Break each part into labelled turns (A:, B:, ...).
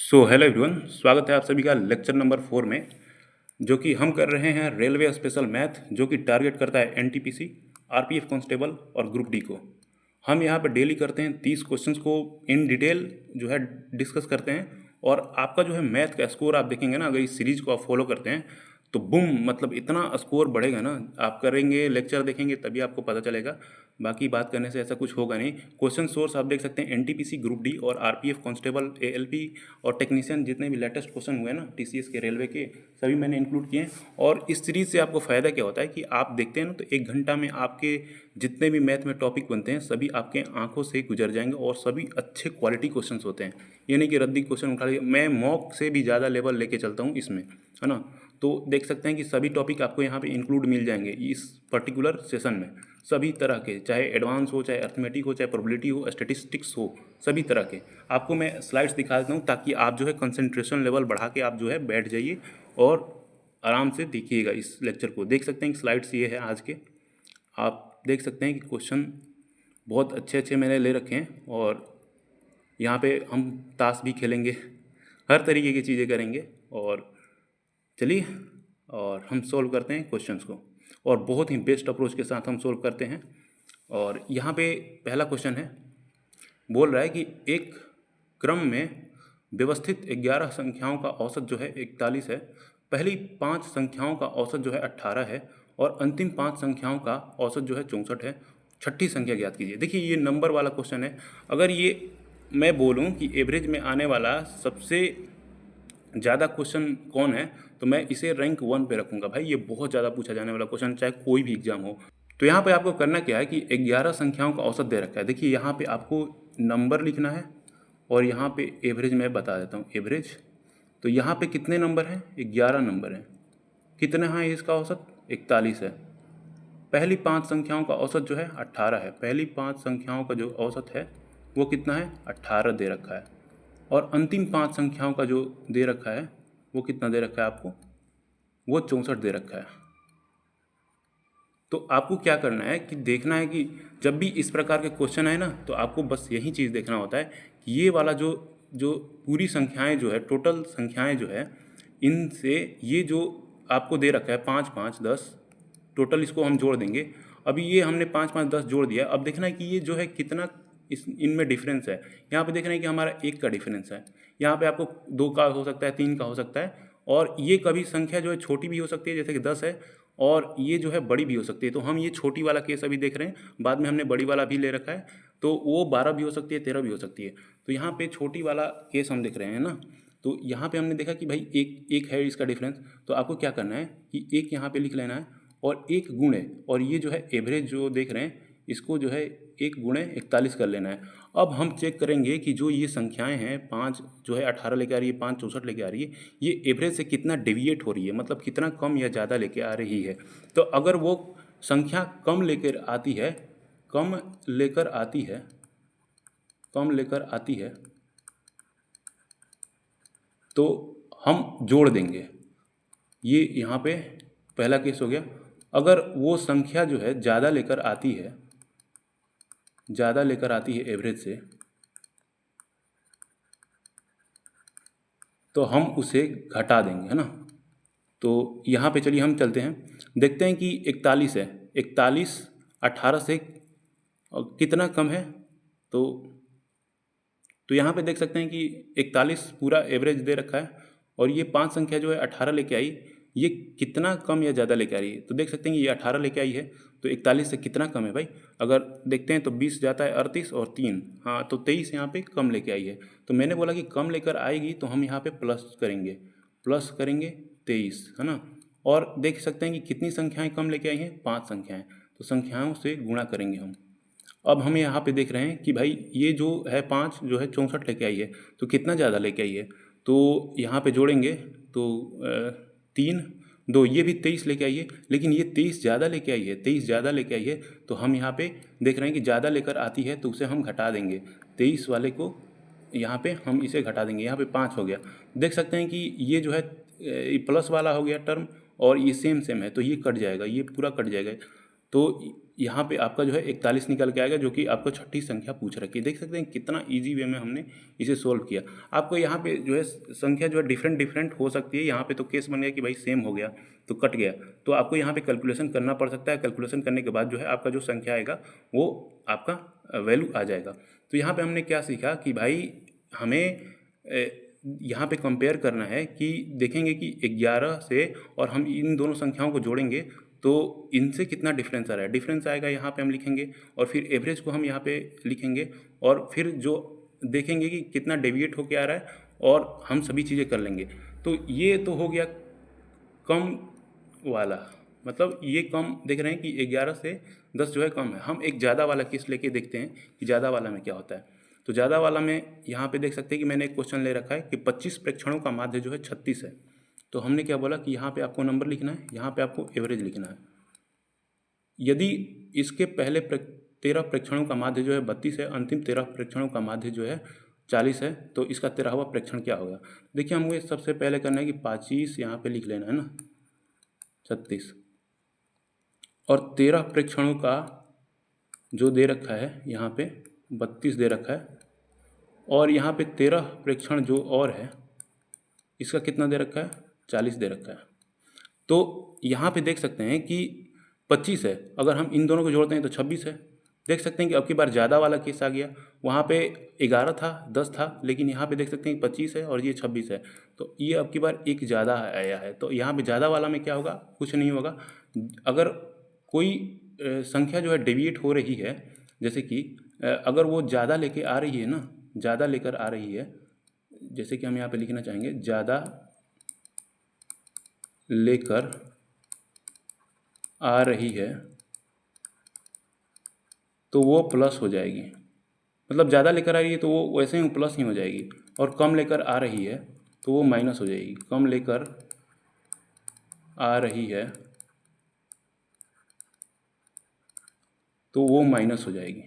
A: Hello everyone, स्वागत है आप सभी का लेक्चर नंबर 4 में, जो कि हम कर रहे हैं रेलवे स्पेशल मैथ, जो कि टारगेट करता है एनटीपीसी, आरपीएफ कांस्टेबल और ग्रुप डी को। हम यहाँ पर डेली करते हैं 30 क्वेश्चंस को इन डिटेल जो है डिस्कस करते हैं। और आपका जो है मैथ का स्कोर आप देखेंगे ना, अगर इस सीरीज को आप फॉलो करते हैं तो बूम, मतलब इतना स्कोर बढ़ेगा ना। आप करेंगे, लेक्चर देखेंगे तभी आपको पता चलेगा, बाकी बात करने से ऐसा कुछ होगा नहीं। क्वेश्चन सोर्स आप देख सकते हैं एनटीपीसी, ग्रुप डी और आरपीएफ कांस्टेबल, एएलपी और टेक्नीशियन, जितने भी लेटेस्ट क्वेश्चन हुए ना टीसीएस के, रेलवे के, सभी मैंने इंक्लूड किए हैं। और इस सीरीज से आपको फ़ायदा क्या होता है कि आप देखते हैं ना, तो 1 घंटा में आपके जितने भी मैथ में टॉपिक बनते हैं सभी आपके आंखों से गुजर जाएंगे और सभी अच्छे क्वालिटी क्वेश्चंस होते हैं। ये नहीं कि रद्दी क्वेश्चन उठा लिया। मैं मॉक से भी ज़्यादा लेवल लेके चलता हूँ इसमें, है ना। तो देख सकते हैं कि सभी टॉपिक आपको यहाँ पे इंक्लूड मिल जाएंगे इस पर्टिकुलर सेशन में, सभी तरह के, चाहे एडवांस हो, चाहे अर्थमेटिक हो, चाहे प्रोबेबिलिटी हो, स्टेटिस्टिक्स हो, सभी तरह के। आपको मैं स्लाइड्स दिखा देता हूँ ताकि आप जो है कंसंट्रेशन लेवल बढ़ा के आप जो है बैठ जाइए और आराम से देखिएगा इस लेक्चर को। देख सकते हैं कि स्लाइड्स ये है आज के। आप देख सकते हैं कि क्वेश्चन बहुत अच्छे अच्छे मैंने ले रखे हैं और यहाँ पे हम ताश भी खेलेंगे, हर तरीके की चीज़ें करेंगे। और चलिए, और हम सोल्व करते हैं क्वेश्चंस को, और बहुत ही बेस्ट अप्रोच के साथ हम सोल्व करते हैं। और यहाँ पे पहला क्वेश्चन है, बोल रहा है कि एक क्रम में व्यवस्थित 11 संख्याओं का औसत जो है 41 है, पहली 5 संख्याओं का औसत जो है 18 है और अंतिम 5 संख्याओं का औसत जो है 64 है। छठी संख्या ज्ञात कीजिए। देखिए, ये नंबर वाला क्वेश्चन है। अगर ये मैं बोलूँ कि एवरेज में आने वाला सबसे ज़्यादा क्वेश्चन कौन है, तो मैं इसे रैंक 1 पे रखूँगा। भाई ये बहुत ज़्यादा पूछा जाने वाला क्वेश्चन, चाहे कोई भी एग्जाम हो। तो यहाँ पे आपको करना क्या है कि 11 संख्याओं का औसत दे रखा है। देखिए, यहाँ पे आपको नंबर लिखना है और यहाँ पे एवरेज मैं बता देता हूँ, एवरेज। तो यहाँ पे कितने नंबर हैं? 11 नंबर हैं। कितना है इसका औसत? 41 है। पहली 5 संख्याओं का औसत जो है 18 है। पहली 5 संख्याओं का जो औसत है वो कितना है? 18 दे रखा है। और अंतिम 5 संख्याओं का जो दे रखा है वो कितना दे रखा है आपको? वो 64 दे रखा है। तो आपको क्या करना है कि देखना है कि जब भी इस प्रकार के क्वेश्चन आए ना, तो आपको बस यही चीज़ देखना होता है कि ये वाला जो जो पूरी संख्याएं जो है, टोटल संख्याएं जो है, इनसे ये जो आपको दे रखा है 5 5 10, टोटल इसको हम जोड़ देंगे। अभी ये हमने 5 5 10 जोड़ दिया। अब देखना है कि ये जो है कितना इस इनमें डिफरेंस है। यहाँ पे देखना है कि हमारा 1 का डिफरेंस है। यहाँ पे आपको 2 का हो सकता है, 3 का हो सकता है। और ये कभी संख्या जो है छोटी भी हो सकती है, जैसे कि 10 है, और ये जो है बड़ी भी हो सकती है। तो हम ये छोटी वाला केस अभी देख रहे हैं, बाद में हमने बड़ी वाला भी ले रखा है, तो वो 12 भी हो सकती है, 13 भी हो सकती है। तो यहाँ पे छोटी वाला केस हम देख रहे हैं ना। तो यहाँ पे हमने देखा कि भाई एक एक है इसका डिफरेंस। तो आपको क्या करना है कि एक यहाँ पे लिख लेना है और एक गुणे, और ये जो है एवरेज जो देख रहे हैं इसको जो है 1 गुणे 41 कर लेना है। अब हम चेक करेंगे कि जो ये संख्याएं हैं, 5 जो है 18 लेके आ रही है, 5 64 लेके आ रही है, ये एवरेज से कितना डेविएट हो रही है, मतलब कितना कम या ज़्यादा लेके आ रही है। तो अगर वो संख्या कम लेकर आती है, कम लेकर आती है, कम लेकर आती है, तो हम जोड़ देंगे। ये यहाँ पे पहला केस हो गया। अगर वो संख्या जो है ज़्यादा लेकर आती है, ज़्यादा लेकर आती है एवरेज से, तो हम उसे घटा देंगे, है ना। तो यहाँ पे चलिए हम चलते हैं, देखते हैं कि 41 है। 41 18 से कितना कम है? तो यहाँ पे देख सकते हैं कि 41 पूरा एवरेज दे रखा है, और ये 5 संख्या जो है 18 लेके आई, ये कितना कम या ज़्यादा लेके आ रही है? तो देख सकते हैं कि ये 18 लेके आई है, तो 41 से कितना कम है भाई? अगर देखते हैं तो 20 जाता है 38 और 3, हाँ, तो 23 यहाँ पे कम लेके आई है। तो मैंने बोला कि कम लेकर आएगी तो हम यहाँ पे प्लस करेंगे, प्लस करेंगे 23, है ना। और देख सकते हैं कि कितनी संख्याएं कम लेके आई हैं? 5 संख्याएं। तो संख्याओं से गुणा करेंगे हम। अब हम यहाँ पे देख रहे हैं कि भाई ये जो है 5 जो है 64 लेके आई है, तो कितना ज़्यादा लेके आई है? तो यहाँ पे जोड़ेंगे तो 3 2, ये भी 23 लेके आई है, लेकिन ये 23 ज़्यादा लेके आई है, 23 ज़्यादा लेके आई है। तो हम यहाँ पे देख रहे हैं कि ज़्यादा लेकर आती है तो उसे हम घटा देंगे। 23 वाले को यहाँ पे हम इसे घटा देंगे, यहाँ पे 5 हो गया। देख सकते हैं कि ये जो है प्लस वाला हो गया टर्म, और ये सेम सेम है, तो ये कट जाएगा, ये पूरा कट जाएगा। तो यहाँ पे आपका जो है 41 निकल के आएगा, जो कि आपको छठी संख्या पूछ रखी है। देख सकते हैं कितना इजी वे में हमने इसे सोल्व किया। आपको यहाँ पे जो है संख्या जो है डिफरेंट डिफरेंट हो सकती है। यहाँ पे तो केस बन गया कि भाई सेम हो गया तो कट गया, तो आपको यहाँ पे कैलकुलेशन करना पड़ सकता है। कैलकुलेशन करने के बाद जो है आपका जो संख्या आएगा वो आपका वैल्यू आ जाएगा। तो यहाँ पे हमने क्या सीखा कि भाई हमें यहाँ पे कंपेयर करना है कि देखेंगे कि 11 से और हम इन दोनों संख्याओं को जोड़ेंगे तो इनसे कितना डिफरेंस आ रहा है। डिफरेंस आएगा यहाँ पे हम लिखेंगे, और फिर एवरेज को हम यहाँ पे लिखेंगे, और फिर जो देखेंगे कि कितना डेविएट होके आ रहा है, और हम सभी चीज़ें कर लेंगे। तो ये तो हो गया कम वाला, मतलब ये कम देख रहे हैं कि 11 से 10 जो है कम है। हम एक ज़्यादा वाला केस लेके देखते हैं कि ज़्यादा वाला में क्या होता है। तो ज़्यादा वाला में यहाँ पे देख सकते हैं कि मैंने एक क्वेश्चन ले रखा है कि 25 प्रेक्षणों का माध्य जो है 36 है। तो हमने क्या बोला कि यहाँ पे आपको नंबर लिखना है, यहाँ पे आपको एवरेज लिखना है। यदि इसके पहले 13 प्रेक्षणों का माध्य जो है 32 है, अंतिम 13 प्रेक्षणों का माध्य जो है 40 है, तो इसका 13वां प्रेक्षण क्या होगा। देखिए हमको सबसे पहले करना है कि 25 यहाँ पे लिख लेना है ना, 36, और 13 प्रेक्षणों का जो दे रखा है यहाँ पे 32 दे रखा है, और यहाँ पे 13 प्रेक्षण जो और है इसका कितना दे रखा है, 40 दे रखा है। तो यहाँ पे देख सकते हैं कि 25 है, अगर हम इन दोनों को जोड़ते हैं तो 26 है। देख सकते हैं कि अब की बार ज़्यादा वाला केस आ गया। वहाँ पे 11 था, 10 था, लेकिन यहाँ पे देख सकते हैं कि 25 है और ये 26 है, तो ये अब की बार एक ज़्यादा आया है। तो यहाँ पे ज़्यादा वाला में क्या होगा, कुछ नहीं होगा। अगर कोई संख्या जो है डेविएट हो रही है, जैसे कि अगर वो ज़्यादा लेके आ रही है ना, ज़्यादा लेकर आ रही है, जैसे कि हम यहाँ पे लिखना चाहेंगे ज़्यादा लेकर आ रही है, तो वो प्लस हो जाएगी। मतलब ज़्यादा लेकर आ रही है तो वो वैसे ही प्लस ही हो जाएगी, और कम लेकर आ रही है तो वो माइनस हो जाएगी। कम लेकर आ रही है तो वो माइनस हो जाएगी।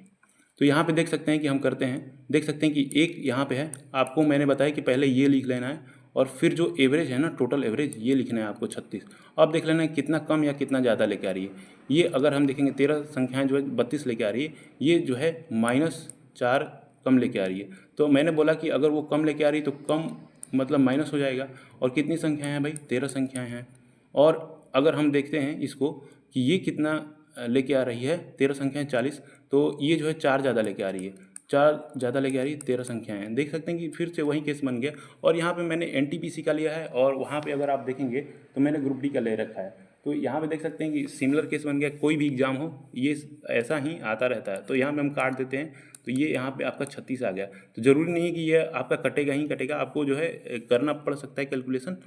A: तो यहाँ पे देख सकते हैं कि हम करते हैं, देख सकते हैं कि एक यहाँ पे है, आपको मैंने बताया कि पहले ये लिख लेना है, और फिर जो एवरेज है ना, टोटल एवरेज, ये लिखना है आपको 36। अब देख लेना है कितना कम या कितना ज़्यादा लेके आ रही है। ये अगर हम देखेंगे 13 संख्याएं जो है 32 लेके आ रही है, ये जो है -4 कम लेके आ रही है। तो मैंने बोला कि अगर वो कम लेके आ रही है तो कम मतलब माइनस हो जाएगा। और कितनी संख्याएँ हैं भाई, 13 संख्याएँ हैं। और अगर हम देखते हैं इसको कि ये कितना लेके आ रही है, 13 संख्याएँ 40, तो ये जो है 4 ज़्यादा लेके आ रही है, 4 ज़्यादा लेके आ रही है, 13 संख्याएँ हैं। देख सकते हैं कि फिर से वही केस बन गया। और यहाँ पे मैंने एनटीपीसी का लिया है, और वहाँ पे अगर आप देखेंगे तो मैंने ग्रुप डी का ले रखा है। तो यहाँ पे देख सकते हैं कि सिमिलर केस बन गया। कोई भी एग्जाम हो ये ऐसा ही आता रहता है। तो यहाँ पे हम काट देते हैं, तो ये यहाँ पे आपका 36 आ गया। तो ज़रूरी नहीं है कि ये आपका कटेगा ही कटेगा, आपको जो है करना पड़ सकता है कैलकुलेशन।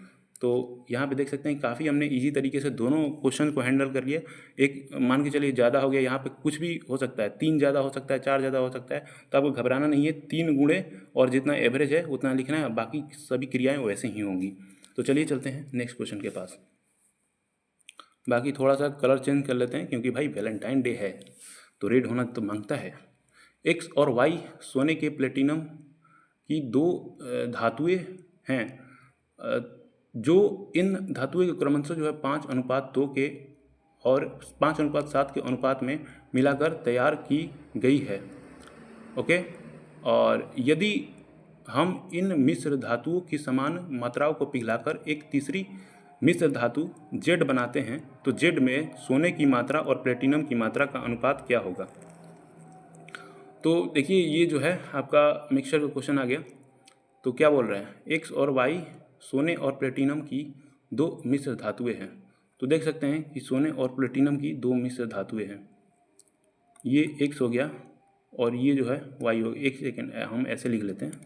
A: तो यहाँ पे देख सकते हैं काफ़ी हमने इजी तरीके से दोनों क्वेश्चन को हैंडल कर लिया। एक मान के चलिए ज़्यादा हो गया, यहाँ पे कुछ भी हो सकता है, 3 ज़्यादा हो सकता है, 4 ज़्यादा हो सकता है, तो आपको घबराना नहीं है। 3 गुणे और जितना एवरेज है उतना लिखना है, बाकी सभी क्रियाएँ वैसे ही होंगी। तो चलिए चलते हैं नेक्स्ट क्वेश्चन के पास। बाकी थोड़ा सा कलर चेंज कर लेते हैं, क्योंकि भाई वैलेंटाइन डे है तो रेड होना तो मांगता है। एक्स और वाई सोने के प्लेटिनम की दो धातुएं हैं, जो इन धातुएं के क्रमशः जो है 5:2 के और 5:7 के अनुपात में मिलाकर तैयार की गई है। ओके, और यदि हम इन मिश्र धातुओं की समान मात्राओं को पिघलाकर एक तीसरी मिश्र धातु जेड बनाते हैं, तो जेड में सोने की मात्रा और प्लेटिनम की मात्रा का अनुपात क्या होगा। तो देखिए ये जो है आपका मिक्सचर का क्वेश्चन आ गया। तो क्या बोल रहे हैं, एक्स और वाई सोने और प्लेटिनम की दो मिश्र धातुएं हैं। तो देख सकते हैं कि सोने और प्लेटिनम की दो मिश्र धातुएं हैं। ये एक्स हो गया और ये जो है वाई हो गया। एक सेकेंड, हम ऐसे लिख लेते हैं,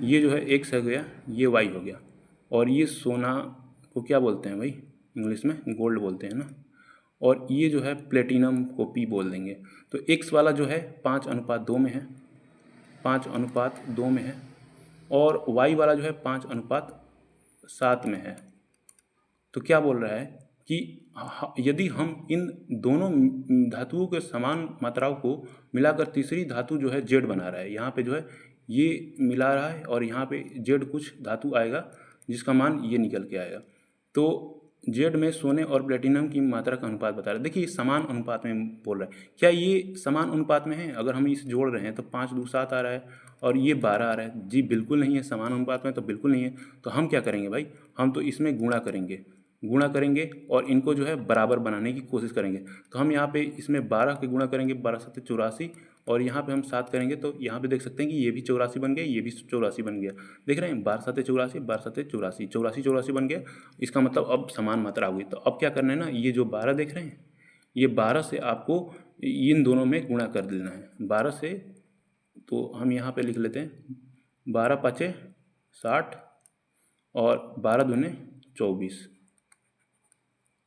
A: ये जो है एक्स हो गया, ये वाई हो गया, और ये सोना को क्या बोलते हैं भाई, इंग्लिश में गोल्ड बोलते हैं ना, और ये जो है प्लेटिनम को पी बोल देंगे। तो एक्स वाला जो है 5:2 में है, 5:2 में है, और वाई वाला जो है 5:7 में है। तो क्या बोल रहा है कि यदि हम इन दोनों धातुओं के समान मात्राओं को मिलाकर तीसरी धातु जो है जेड बना रहा है। यहाँ पे जो है ये मिला रहा है और यहाँ पे जेड कुछ धातु आएगा जिसका मान ये निकल के आएगा। तो जेड में सोने और प्लेटिनम की मात्रा का अनुपात बता रहा है। देखिए समान अनुपात में बोल रहा है, क्या ये समान अनुपात में है? अगर हम इस जोड़ रहे हैं तो 5 2 7 आ रहा है और ये 12 आ रहा है। जी बिल्कुल नहीं है, समान अनुपात में तो बिल्कुल नहीं है। तो हम क्या करेंगे भाई, हम तो इसमें गुणा करेंगे और इनको जो है बराबर बनाने की कोशिश करेंगे। तो हम यहाँ पे इसमें 12 के गुणा करेंगे, 12 7 84, और यहाँ पे हम 7 करेंगे तो यहाँ पे देख सकते हैं कि ये भी 84 बन गया, ये भी 84 बन गया। देख रहे हैं 12 7 84, 12 7 84, 84 बन गया। इसका मतलब अब समान मात्रा हुई। तो अब क्या करना है ना, ये जो 12 देख रहे हैं, ये 12 से आपको इन दोनों में गुणा कर देना है 12 से। तो हम यहाँ पे लिख लेते हैं 12 5 60 और 12 दूने 24,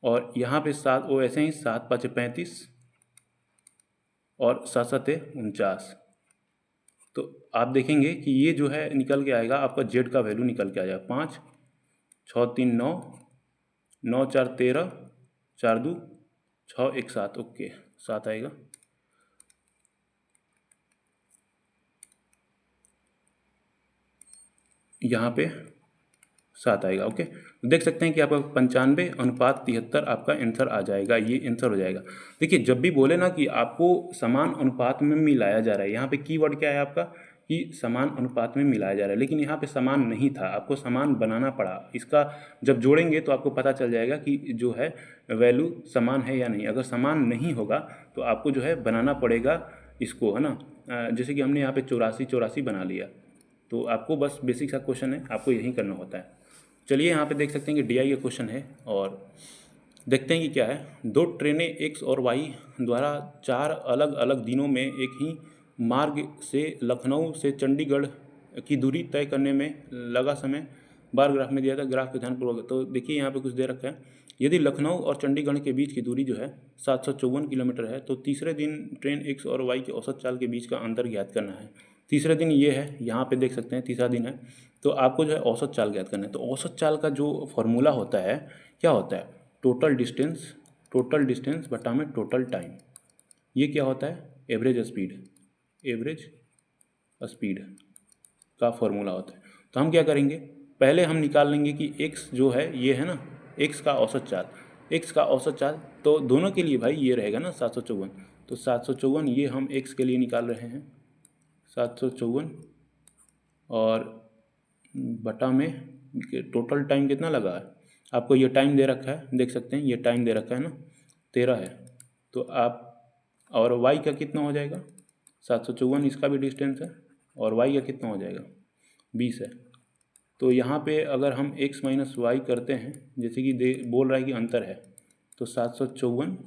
A: और यहाँ पे 7 वो ऐसे ही 7 5 35 और 7 7 49। तो आप देखेंगे कि ये जो है निकल के आएगा, आपका जेड का वैल्यू निकल के आ जाएगा 5 6 3 9 9 4 13 4 2 6 1 7। ओके 7 आएगा। यहाँ पे 7 आएगा। ओके देख सकते हैं कि आपका 95:73 आपका आंसर आ जाएगा, ये आंसर हो जाएगा। देखिए जब भी बोले ना कि आपको समान अनुपात में मिलाया जा रहा है, यहाँ पे कीवर्ड क्या है आपका कि समान अनुपात में मिलाया जा रहा है, लेकिन यहाँ पे समान नहीं था, आपको समान बनाना पड़ा। इसका जब जोड़ेंगे तो आपको पता चल जाएगा कि जो है वैल्यू समान है या नहीं। अगर समान नहीं होगा तो आपको जो है बनाना पड़ेगा इसको, है ना। जैसे कि हमने यहाँ पे 84 बना लिया। तो आपको बस बेसिक सा क्वेश्चन है, आपको यही करना होता है। चलिए यहाँ पे देख सकते हैं कि डीआई का क्वेश्चन है और देखते हैं कि क्या है। 2 ट्रेनें एक्स और वाई द्वारा 4 अलग अलग दिनों में एक ही मार्ग से लखनऊ से चंडीगढ़ की दूरी तय करने में लगा समय बार ग्राफ में दिया था। ग्राफ के ध्यानपूर्वक, तो देखिए यहाँ पे कुछ दे रखा है। यदि लखनऊ और चंडीगढ़ के बीच की दूरी जो है 754 किलोमीटर है, तो तीसरे दिन ट्रेन एक्स और वाई के औसत चाल के बीच का अंतर ज्ञात करना है। तीसरे दिन ये है, यहाँ पे देख सकते हैं तीसरा दिन है। तो आपको जो है औसत चाल ज्ञात करना है। तो औसत चाल का जो फॉर्मूला होता है, क्या होता है, टोटल डिस्टेंस बटा में टोटल टाइम। ये क्या होता है, एवरेज स्पीड का फॉर्मूला होता है। तो हम क्या करेंगे, पहले हम निकाल लेंगे कि x जो है ये है ना, x का औसत चाल। तो दोनों के लिए भाई ये रहेगा ना 754। तो 754 ये हम x के लिए निकाल रहे हैं, 754 और बटा में टोटल टाइम कितना लगा है। आपको ये टाइम दे रखा है, देख सकते हैं ये टाइम दे रखा है ना 13 है। तो आप और y का कितना हो जाएगा, 754 इसका भी डिस्टेंस है और y का कितना हो जाएगा 20 है। तो यहाँ पे अगर हम x माइनस वाई करते हैं, जैसे कि बोल रहा है कि अंतर है, तो 754,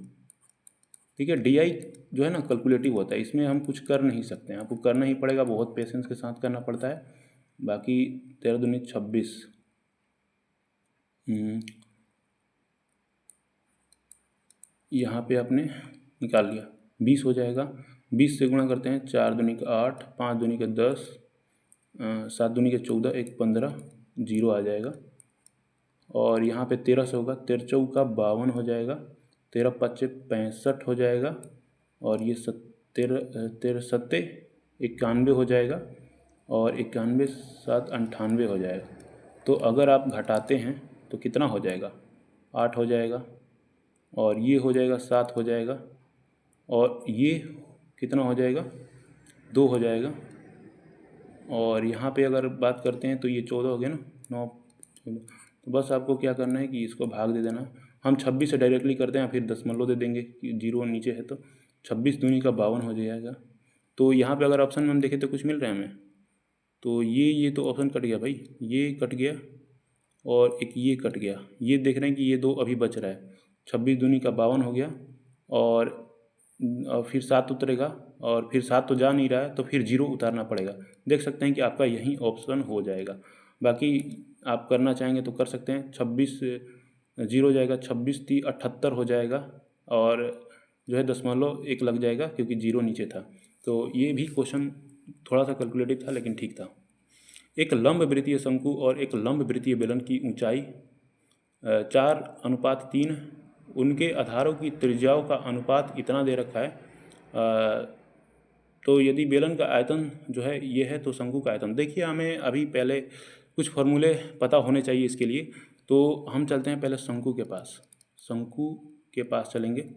A: ठीक है। डी आई जो है ना कैलकुलेटिव होता है, इसमें हम कुछ कर नहीं सकते हैं, आपको करना ही पड़ेगा, बहुत पेशेंस के साथ करना पड़ता है। बाकी 13 दूनी 26, यहाँ पे आपने निकाल लिया 20 हो जाएगा। 20 से गुणा करते हैं, 4 दूनी का 8, 5 दूनी का 10, 7 दूनी का 14, 1 15, 0 आ जाएगा। और यहाँ पे 13 से होगा, 13 चौका 52 हो जाएगा, 13 पच्चे 65 हो जाएगा, और ये 13 सत्ते 91 हो जाएगा, और 91 7 98 हो जाएगा। तो अगर आप घटाते हैं तो कितना हो जाएगा, 8 हो जाएगा, और ये हो जाएगा 7 हो जाएगा, और ये कितना हो जाएगा 2 हो जाएगा। और यहाँ पे अगर बात करते हैं तो ये 14 हो गया ना, 9 14। तो बस आपको क्या करना है कि इसको भाग दे देना। हम 26 से डायरेक्टली करते हैं, फिर दशमलव दे देंगे कि 0 नीचे है, तो 26 दूनी का 52 हो जाएगा। तो यहाँ पे अगर ऑप्शन में हम देखें तो कुछ मिल रहा है हमें, तो ये तो ऑप्शन कट गया भाई, ये कट गया और एक ये कट गया। ये देख रहे हैं कि ये 2 अभी बच रहा है, 26 दूनी का 52 हो गया, और फिर 7 उतरेगा, और फिर 7 तो जा नहीं रहा है, तो फिर 0 उतारना पड़ेगा। देख सकते हैं कि आपका यही ऑप्शन हो जाएगा। बाकी आप करना चाहेंगे तो कर सकते हैं। 26 0 हो जाएगा, 26 3 78 हो जाएगा, और जो है दशमलव 1 लग जाएगा क्योंकि 0 नीचे था। तो ये भी क्वेश्चन थोड़ा सा कैलकुलेटिव था लेकिन ठीक था। एक लंब वृत्तीय शंकु और एक लंब वृत्तीय बेलन की ऊंचाई 4:3, उनके आधारों की त्रिज्याओं का अनुपात इतना दे रखा है। तो यदि बेलन का आयतन जो है ये है, तो शंकु का आयतन देखिए, हमें अभी पहले कुछ फॉर्मूले पता होने चाहिए इसके लिए। तो हम चलते हैं पहले शंकु के पास, शंकु के पास चलेंगे।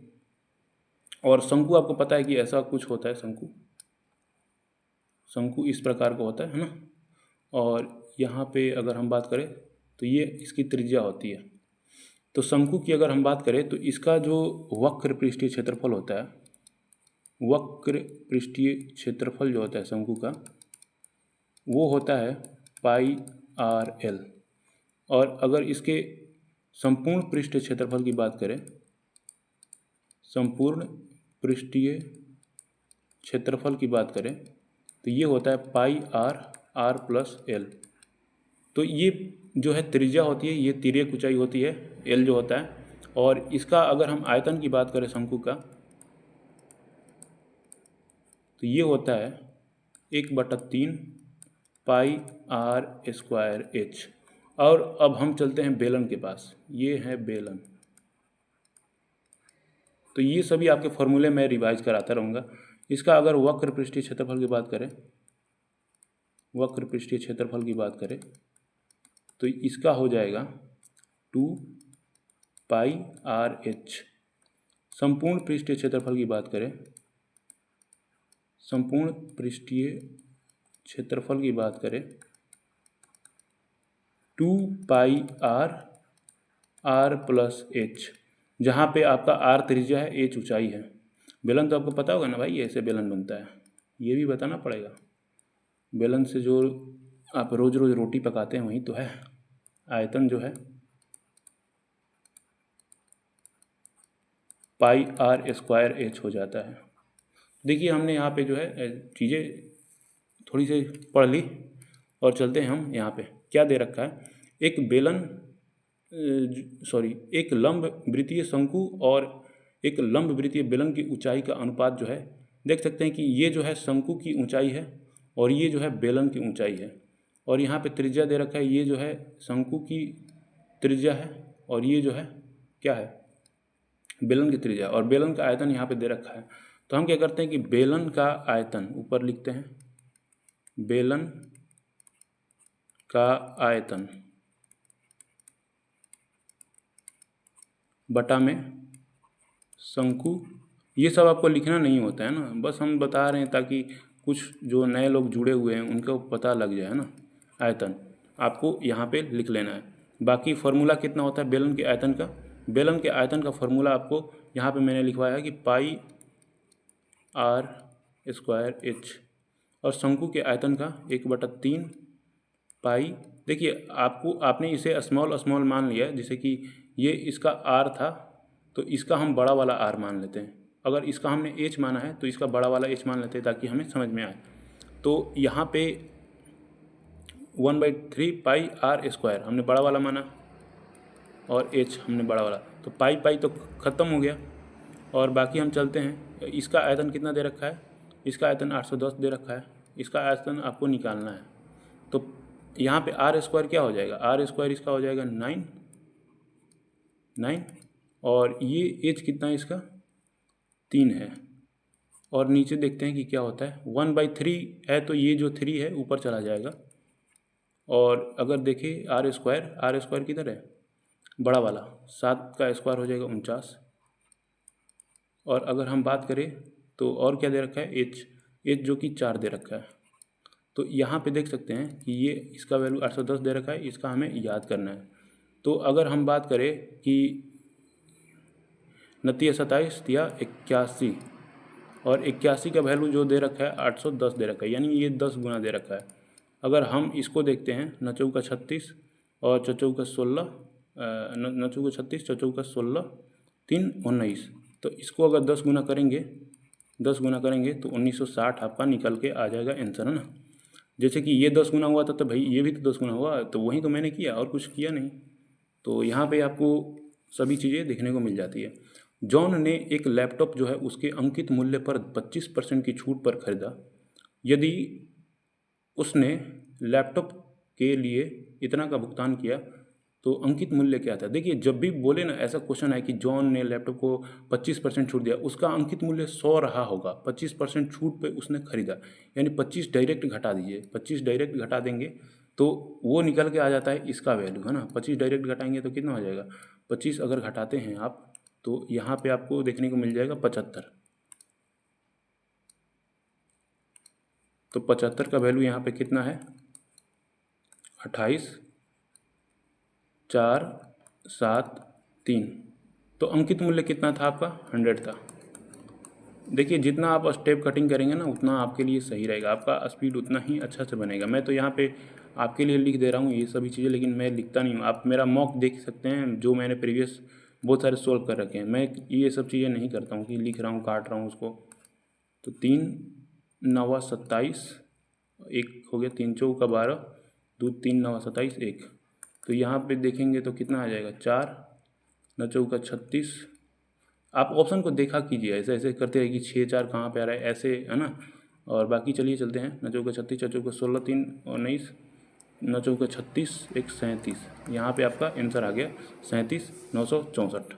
A: और शंकु आपको पता है कि ऐसा कुछ होता है, शंकु इस प्रकार का होता है ना। और यहाँ पे अगर हम बात करें तो ये इसकी त्रिज्या होती है। तो शंकु की अगर हम बात करें तो इसका जो वक्र पृष्ठीय क्षेत्रफल होता है, वक्र पृष्ठीय क्षेत्रफल जो होता है शंकु का, वो होता है पाई आर एल। और अगर इसके संपूर्ण पृष्ठीय क्षेत्रफल की बात करें, संपूर्ण पृष्ठीय क्षेत्रफल की बात करें तो ये होता है पाई आर प्लस एल। तो ये जो है त्रिज्या होती है, ये तिर्यक ऊंचाई होती है एल जो होता है। और इसका अगर हम आयतन की बात करें शंकु का, तो ये होता है 1/3 पाई आर स्क्वायर एच। और अब हम चलते हैं बेलन के पास, ये है बेलन। तो ये सभी आपके फॉर्मूले मैं रिवाइज कराता रहूँगा। इसका अगर वक्र पृष्ठीय क्षेत्रफल की बात करें, वक्र पृष्ठीय क्षेत्रफल की बात करें तो इसका हो जाएगा 2 पाई आर एच। संपूर्ण पृष्ठीय क्षेत्रफल की बात करें, संपूर्ण पृष्ठीय क्षेत्रफल की बात करें 2 पाई आर प्लस एच, जहाँ पे आपका आर त्रिज्या है, एच ऊंचाई है। बेलन तो आपको पता होगा ना भाई, ऐसे बेलन बनता है, ये भी बताना पड़ेगा। बेलन से जो आप रोज़ रोज़ रोटी पकाते हैं वही तो है। आयतन जो है पाई आर स्क्वायर एच हो जाता है। देखिए हमने यहाँ पे जो है चीज़ें थोड़ी सी पढ़ ली। और चलते हैं हम यहाँ पे, क्या दे रखा है, एक बेलन एक लंब वृत्तीय शंकु और एक लंब वृत्तीय बेलन की ऊंचाई का अनुपात जो है, देख सकते हैं कि ये जो है शंकु की ऊंचाई है और ये जो है बेलन की ऊंचाई है। और यहाँ पे त्रिज्या दे रखा है, ये जो है शंकु की त्रिज्या है और ये जो है क्या है, बेलन की त्रिज्या। और बेलन का आयतन यहाँ पे दे रखा है। तो हम क्या करते हैं कि बेलन का आयतन ऊपर लिखते हैं, बेलन का आयतन बटा में शंकु। ये सब आपको लिखना नहीं होता है ना, बस हम बता रहे हैं ताकि कुछ जो नए लोग जुड़े हुए हैं उनको पता लग जाए ना। आयतन आपको यहाँ पे लिख लेना है। बाकी फार्मूला कितना होता है बेलन के आयतन का, बेलन के आयतन का फार्मूला आपको यहाँ पे मैंने लिखवाया है कि पाई आर स्क्वायर एच। और शंकु के आयतन का 1/3 पाई। देखिए आपने इसे स्मॉल मान लिया, जैसे कि ये इसका आर था तो इसका हम बड़ा वाला आर मान लेते हैं। अगर इसका हमने एच माना है तो इसका बड़ा वाला एच मान लेते हैं ताकि हमें समझ में आए। तो यहाँ पे 1/3 पाई आर स्क्वायर हमने बड़ा वाला माना और एच हमने बड़ा वाला, तो पाई तो ख़त्म हो गया। और बाकी हम चलते हैं, इसका आयतन कितना दे रखा है, इसका आयतन 810 दे रखा है, इसका आयतन आपको निकालना है। तो यहाँ पे आर स्क्वायर क्या हो जाएगा, आर स्क्वायर इसका हो जाएगा 9 और ये एच कितना है इसका 3 है। और नीचे देखते हैं कि क्या होता है, 1/3 है तो ये जो 3 है ऊपर चला जाएगा। और अगर देखिए आर स्क्वायर किधर है, बड़ा वाला, 7 का स्क्वायर हो जाएगा 49। और अगर हम बात करें तो और क्या दे रखा है, एच जो कि 4 दे रखा है। तो यहाँ पे देख सकते हैं कि ये इसका वैल्यू 810 दे रखा है, इसका हमें याद करना है। तो अगर हम बात करें कि 29 या 81, और 81 का वैल्यू जो दे रखा है 810 दे रखा है, यानी ये 10 गुना दे रखा है। अगर हम इसको देखते हैं, नचौका 36 और चौचौका 16, नचौका 36 चौचौका 16 3 19, तो इसको अगर 10 गुना करेंगे तो 1960 आपका निकल के आ जाएगा आंसर, है ना। जैसे कि ये 10 गुना हुआ था तो भाई ये भी तो 10 गुना हुआ, तो वही तो मैंने किया और कुछ किया नहीं। तो यहाँ पे आपको सभी चीज़ें देखने को मिल जाती है। जॉन ने एक लैपटॉप जो है उसके अंकित मूल्य पर 25% की छूट पर खरीदा। यदि उसने लैपटॉप के लिए इतना का भुगतान किया तो अंकित मूल्य क्या था। देखिए जब भी बोले ना, ऐसा क्वेश्चन है कि जॉन ने लैपटॉप को 25% छूट दिया, उसका अंकित मूल्य 100 रहा होगा। 25% छूट पे उसने खरीदा, यानी 25 डायरेक्ट घटा दीजिए, 25 डायरेक्ट घटा देंगे तो वो निकल के आ जाता है इसका वैल्यू, है ना। 25 डायरेक्ट घटाएंगे तो कितना हो जाएगा, 25 अगर घटाते हैं आप तो यहाँ पे आपको देखने को मिल जाएगा 75। तो 75 का वैल्यू यहाँ पे कितना है, 28 4 7 3। तो अंकित मूल्य कितना था आपका, 100 था। देखिए जितना आप स्टेप कटिंग करेंगे ना उतना आपके लिए सही रहेगा, आपका स्पीड उतना ही अच्छा से बनेगा। मैं तो यहाँ पे आपके लिए लिख दे रहा हूँ ये सभी चीज़ें, लेकिन मैं लिखता नहीं हूँ। आप मेरा मॉक देख सकते हैं जो मैंने प्रीवियस बहुत सारे सोल्व कर रखे हैं। मैं ये सब चीज़ें नहीं करता हूँ कि लिख रहा हूँ काट रहा हूँ उसको। तो 3 9 27, एक हो गया, 3 चौका 12, 2 3 9 27 1। तो यहाँ पे देखेंगे तो कितना आ जाएगा, 4 9 चौका 36। आप ऑप्शन को देखा कीजिए, ऐसे ऐसे करते रहिए कि 6 4 कहाँ पे आ रहा है, ऐसे, है ना। और बाकी चलिए चलते हैं। 9 चौका 36, 4 चौका 16, 3 19, 9 चौका 36 1 37। यहाँ पे आपका आंसर आ गया 37 964।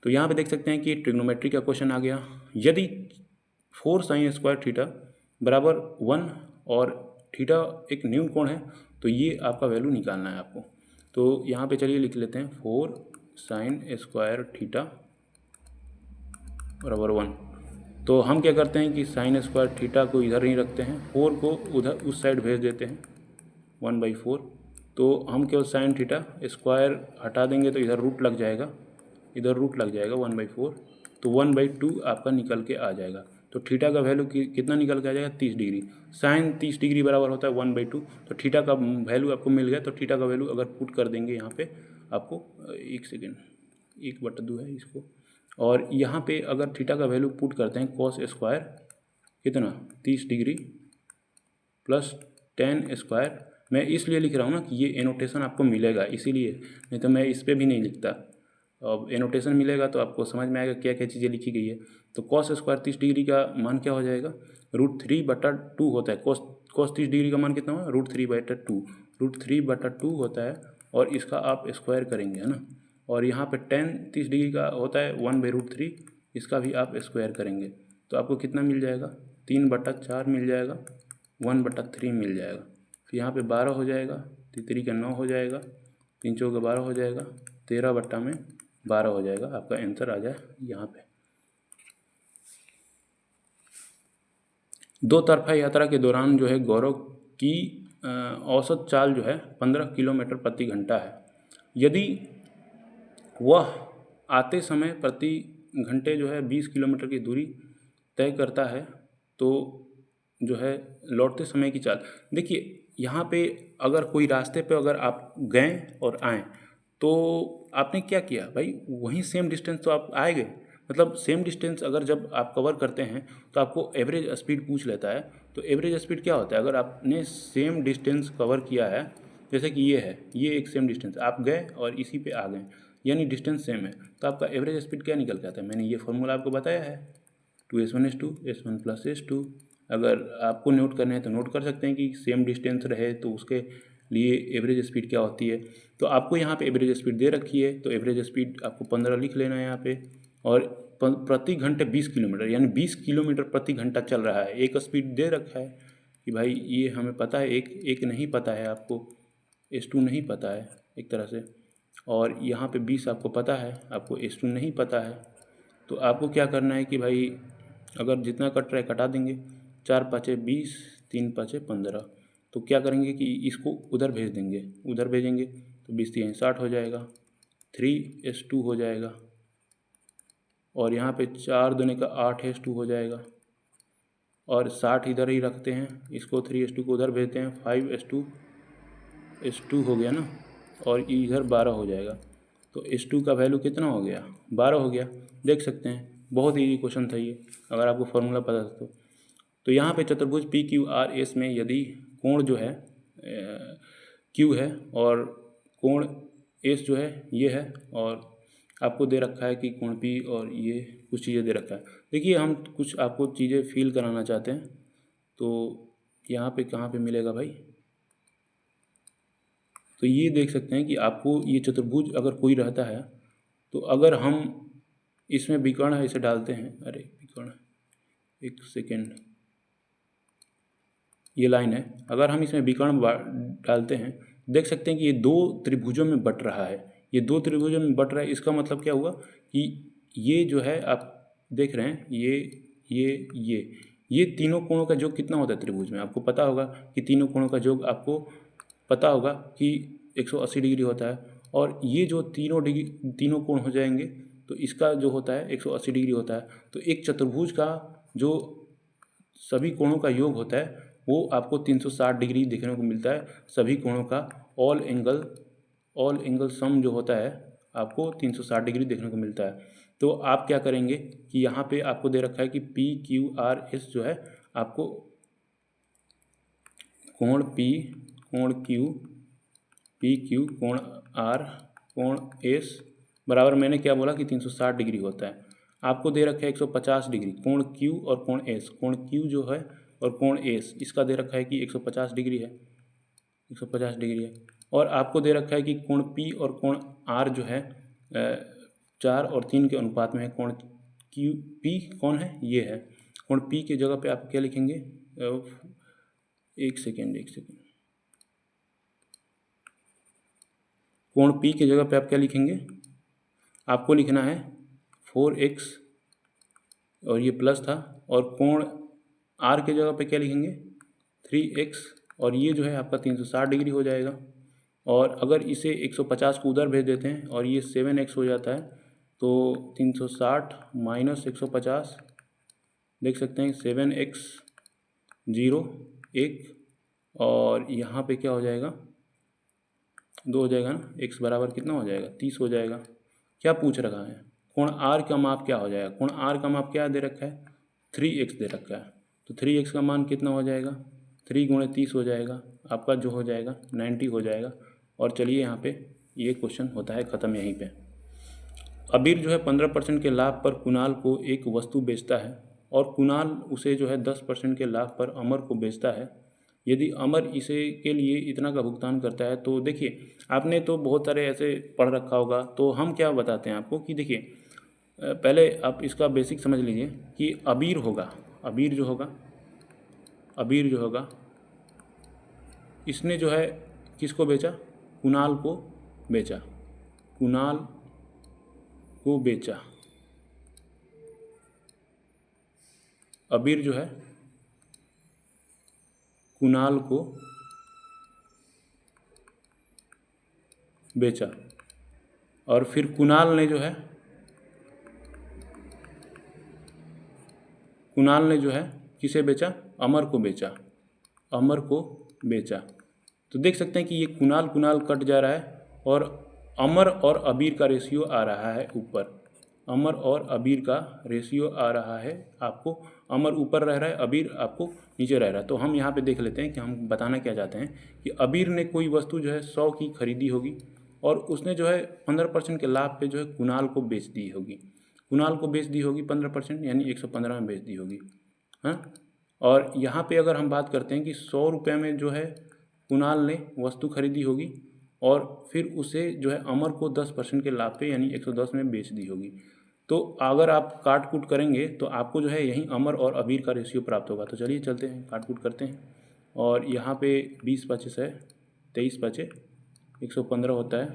A: तो यहाँ पे देख सकते हैं कि ट्रिग्नोमेट्री का क्वेश्चन आ गया। यदि 4 साइन स्क्वायर थीटा बराबर 1 और थीटा एक न्यून कोण है तो ये आपका वैल्यू निकालना है आपको। तो यहाँ पे चलिए लिख लेते हैं 4 साइन स्क्वायर थीटा बराबर 1। तो हम क्या करते हैं कि साइन स्क्वायर थीटा को इधर नहीं रखते हैं, 4 को उधर उस साइड भेज देते हैं 1/4। तो हम केवल साइन थीटा स्क्वायर हटा देंगे तो इधर रूट लग जाएगा, इधर रूट लग जाएगा 1/4। तो 1/2 आपका निकल के आ जाएगा। तो थीटा का वैल्यू कितना निकल के आ जाएगा, 30 डिग्री। साइन 30 डिग्री बराबर होता है 1/2। तो थीटा का वैल्यू आपको मिल गया। तो थीटा का वैल्यू अगर पुट कर देंगे यहाँ पे आपको, एक सेकेंड, 1/2 है इसको। और यहाँ पे अगर थीटा का वैल्यू पुट करते हैं कॉस स्क्वायर कितना, 30 डिग्री प्लस tan स्क्वायर। मैं इसलिए लिख रहा हूँ ना कि ये एनोटेशन आपको मिलेगा इसीलिए, नहीं तो मैं इस पर भी नहीं लिखता। अब एनोटेशन मिलेगा तो आपको समझ में आएगा क्या क्या चीज़ें लिखी गई है। तो कॉस स्क्वायर 30 डिग्री का मान क्या हो जाएगा, √3/2 होता है। कॉस 30 डिग्री का मान कितना हुआ, √3/2, √3/2 होता है। और इसका आप स्क्वायर करेंगे, है ना। और यहाँ पे tan 30 डिग्री का होता है 1/√3, इसका भी आप स्क्वायर करेंगे तो आपको कितना मिल जाएगा, 3/4 मिल जाएगा, 1/3 मिल जाएगा। फिर यहाँ पे 12 हो जाएगा, 3 का 9 हो जाएगा, 3 चौका 12 हो जाएगा, 13/12 हो जाएगा। आपका आंसर आ जाए यहाँ पे। दो तरफा यात्रा के दौरान जो है गौरव की औसत चाल जो है 15 किलोमीटर प्रति घंटा है। यदि वह आते समय प्रति घंटे जो है 20 किलोमीटर की दूरी तय करता है तो जो है लौटते समय की चाल। देखिए यहाँ पे अगर कोई रास्ते पे अगर आप गए और आए तो आपने क्या किया भाई, वहीं सेम डिस्टेंस तो आप आए गए। मतलब सेम डिस्टेंस अगर जब आप कवर करते हैं तो आपको एवरेज स्पीड पूछ लेता है। तो एवरेज स्पीड क्या होता है, अगर आपने सेम डिस्टेंस कवर किया है, जैसे कि ये है, ये एक सेम डिस्टेंस आप गए और इसी पे आ गए, यानी डिस्टेंस सेम है, तो आपका एवरेज स्पीड क्या निकल के आता है। मैंने ये फॉर्मूला आपको बताया है, 2s1 s1 + s2। अगर आपको नोट करना है तो नोट कर सकते हैं कि सेम डिस्टेंस रहे तो उसके लिए एवरेज स्पीड क्या होती है। तो आपको यहाँ पे एवरेज स्पीड दे रखी है, तो एवरेज स्पीड आपको 15 लिख लेना है यहाँ पे। और प्रति घंटे 20 किलोमीटर, यानी 20 किलोमीटर प्रति घंटा चल रहा है। एक स्पीड दे रखा है कि भाई ये हमें पता है, एक नहीं पता है आपको, s2 नहीं पता है एक तरह से। और यहाँ पे 20 आपको पता है, आपको s2 नहीं पता है। तो आपको क्या करना है कि भाई अगर जितना कट रहा है कटा देंगे, 4 5 20, 3 5 15। तो क्या करेंगे कि इसको उधर भेज देंगे, उधर भेजेंगे तो 20 3 60 हो जाएगा, 3s2 हो जाएगा। और यहाँ पे 4 दूने का 8s2 हो जाएगा। और 60 इधर ही रखते हैं, इसको 3s2 को उधर भेजते हैं, 5s2 हो गया ना। और इधर 12 हो जाएगा। तो s2 का वैल्यू कितना हो गया, 12 हो गया। देख सकते हैं बहुत ईजी क्वेश्चन था ये, अगर आपको फॉर्मूला पता था तो यहाँ पे चतुर्भुज PQRS में यदि कोण जो है Q है और कोण S जो है ये है, और आपको दे रखा है कि कोण P और ये कुछ चीज़ें दे रखा है। देखिए हम कुछ आपको चीज़ें फील कराना चाहते हैं। तो यहाँ पे कहाँ पे मिलेगा भाई, तो ये देख सकते हैं कि आपको ये चतुर्भुज अगर कोई रहता है तो अगर हम इसमें विकर्ण इसे डालते हैं, अरे विकर्ण, एक सेकेंड, ये लाइन है, अगर हम इसमें विकर्ण डालते हैं देख सकते हैं कि ये दो त्रिभुजों में बट रहा है। ये दो त्रिभुजों में बट रहा है, इसका मतलब क्या हुआ कि ये जो है आप देख रहे हैं ये तीनों कोणों का योग कितना होता है त्रिभुज में, आपको पता होगा कि तीनों कोणों का योग आपको पता होगा कि 180 डिग्री होता है। और ये जो तीनों कोण हो जाएंगे तो इसका जो होता है 180 डिग्री होता है। तो एक चतुर्भुज का जो सभी कोणों का योग होता है वो आपको 360 डिग्री देखने को मिलता है। सभी कोणों का ऑल एंगल सम जो होता है आपको 360 डिग्री देखने को मिलता है। तो आप क्या करेंगे कि यहाँ पे आपको दे रखा है कि पी क्यू आर एस जो है आपको कोण पी, कोण क्यू, कोण आर, कोण एस बराबर मैंने क्या बोला कि 360 डिग्री होता है। आपको दे रखा है 150 डिग्री कोण क्यू और कोण एस। कोण क्यू जो है और कोण एस इसका दे रखा है कि 150 डिग्री है, 150 डिग्री है। और आपको दे रखा है कि कोण पी और कोण आर जो है 4 और 3 के अनुपात में है। कोण क्यू पी कौन है, ये है। कोण पी की जगह पे आप क्या लिखेंगे, एक सेकेंड कोण पी की जगह पे आप क्या लिखेंगे, आपको लिखना है 4x और ये प्लस था। और कोण आर के जगह पे क्या लिखेंगे 3x और ये जो है आपका 360 डिग्री हो जाएगा। और अगर इसे 150 को उधर भेज देते हैं और ये 7x हो जाता है तो 360 माइनस 150 देख सकते हैं 7x 0 1 और यहाँ पे क्या हो जाएगा 2 हो जाएगा ना, x बराबर कितना हो जाएगा 30 हो जाएगा। क्या पूछ रखा है, कोण आर का माप क्या हो जाएगा, कोण आर का माप क्या दे रखा है 3x दे रखा है। तो 3x का मान कितना हो जाएगा 3 गुणे 30 हो जाएगा, आपका जो हो जाएगा 90 हो जाएगा। और चलिए यहाँ पे ये क्वेश्चन होता है ख़त्म यहीं पे। अबीर जो है 15% के लाभ पर कुणाल को एक वस्तु बेचता है और कुणाल उसे जो है 10% के लाभ पर अमर को बेचता है। यदि अमर इसे के लिए इतना का भुगतान करता है तो देखिए आपने तो बहुत सारे ऐसे पढ़ रखा होगा। तो हम क्या बताते हैं आपको कि देखिए पहले आप इसका बेसिक समझ लीजिए कि अबीर जो होगा इसने जो है किसको बेचा, कुणाल को बेचा, अबीर जो है कुणाल को बेचा और फिर कुणाल ने जो है किसे बेचा, अमर को बेचा। तो देख सकते हैं कि ये कुणाल कट जा रहा है और अमर और अबीर का रेशियो आ रहा है ऊपर, अमर और अबीर का रेशियो आ रहा है आपको, अमर ऊपर रह रहा है, अबीर आपको नीचे रह रहा है। तो हम यहाँ पे देख लेते हैं कि हम बताना क्या चाहते हैं कि अबीर ने कोई वस्तु जो है 100 की खरीदी होगी और उसने जो है 15% के लाभ पे जो है कुणाल को बेच दी होगी, 15% यानी 115 में बेच दी होगी, हाँ। और यहाँ पे अगर हम बात करते हैं कि 100 रुपये में जो है कुणाल ने वस्तु खरीदी होगी और फिर उसे जो है अमर को 10% के लाभ पे यानी 110 में बेच दी होगी। तो अगर आप काट कूट करेंगे तो आपको जो है यहीं अमर और अबीर का रेशियो प्राप्त होगा। तो चलिए चलते हैं काट कूट करते हैं। और यहाँ पे 20 25 है, 23 25 115 होता है।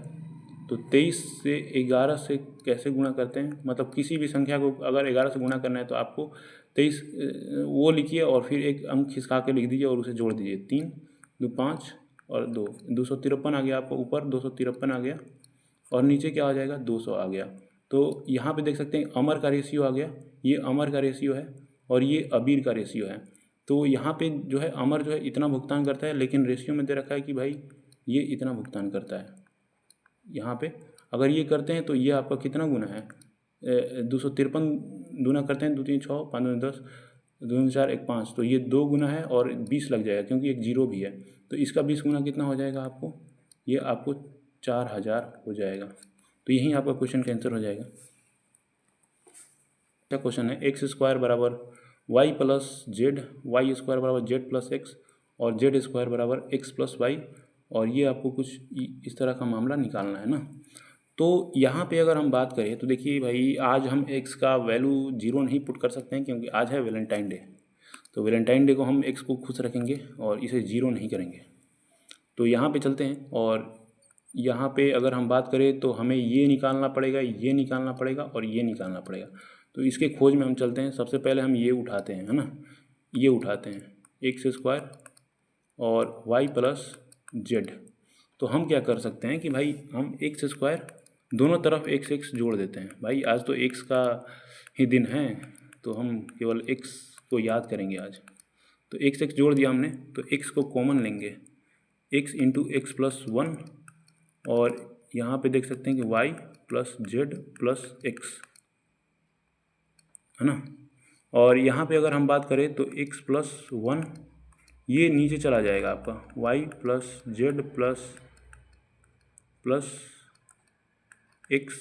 A: तो 23 से 11 से कैसे गुणा करते हैं, मतलब किसी भी संख्या को अगर 11 से गुणा करना है तो आपको 23 वो लिखिए और फिर एक अंक खिसका के लिख दीजिए और उसे जोड़ दीजिए, 3 2 5 और 2 253 आ गया आपको, ऊपर 253 आ गया और नीचे क्या आ जाएगा 200 आ गया। तो यहाँ पे देख सकते हैं अमर का रेशियो आ गया, ये अमर का रेशियो है और ये अबीर का रेशियो है। तो यहाँ पे जो है अमर जो है इतना भुगतान करता है, लेकिन रेशियो में दे रखा है कि भाई ये इतना भुगतान करता है। यहाँ पे अगर ये करते हैं तो ये आपका कितना गुना है, 253 गुना करते हैं, 2 3 6 5 2 10 2 4 1 5, तो ये 2 गुना है और 20 लग जाएगा क्योंकि एक जीरो भी है। तो इसका 20 गुना कितना हो जाएगा आपको, ये आपको 4000 हो जाएगा। तो यही आपका क्वेश्चन का आंसर हो जाएगा। क्या क्वेश्चन है, एक्स स्क्वायर बराबर Y plus Z, Y square बराबर जेड प्लस एक्स और जेड स्क्वायर बराबर एक्स प्लस वाई, और ये आपको कुछ इस तरह का मामला निकालना है ना। तो यहाँ पे अगर हम बात करें तो देखिए भाई आज हम x का वैल्यू 0 नहीं पुट कर सकते हैं क्योंकि आज है वैलेंटाइन डे। तो वैलेंटाइन डे को हम एक्स को खुश रखेंगे और इसे 0 नहीं करेंगे। तो यहाँ पे चलते हैं और यहाँ पे अगर हम बात करें तो हमें ये निकालना पड़ेगा, ये निकालना पड़ेगा और ये निकालना पड़ेगा। तो इसके खोज में हम चलते हैं। सबसे पहले हम ये उठाते हैं, है ना, ये उठाते हैं एक्स स्क्वायर और वाई प्लस जेड। तो हम क्या कर सकते हैं कि भाई हम एक्स स्क्वायर दोनों तरफ एक्स एक्स जोड़ देते हैं। भाई आज तो एक्स का ही दिन है, तो हम केवल एक्स को याद करेंगे आज। तो एक्स एक्स जोड़ दिया हमने, तो एक्स को कॉमन लेंगे, एक्स इंटू एक्स प्लस 1 और यहाँ पे देख सकते हैं कि Y plus Z plus X, है ना। और यहाँ पे अगर हम बात करें तो एक्स प्लस 1 ये नीचे चला जाएगा आपका, Y plus Z plus X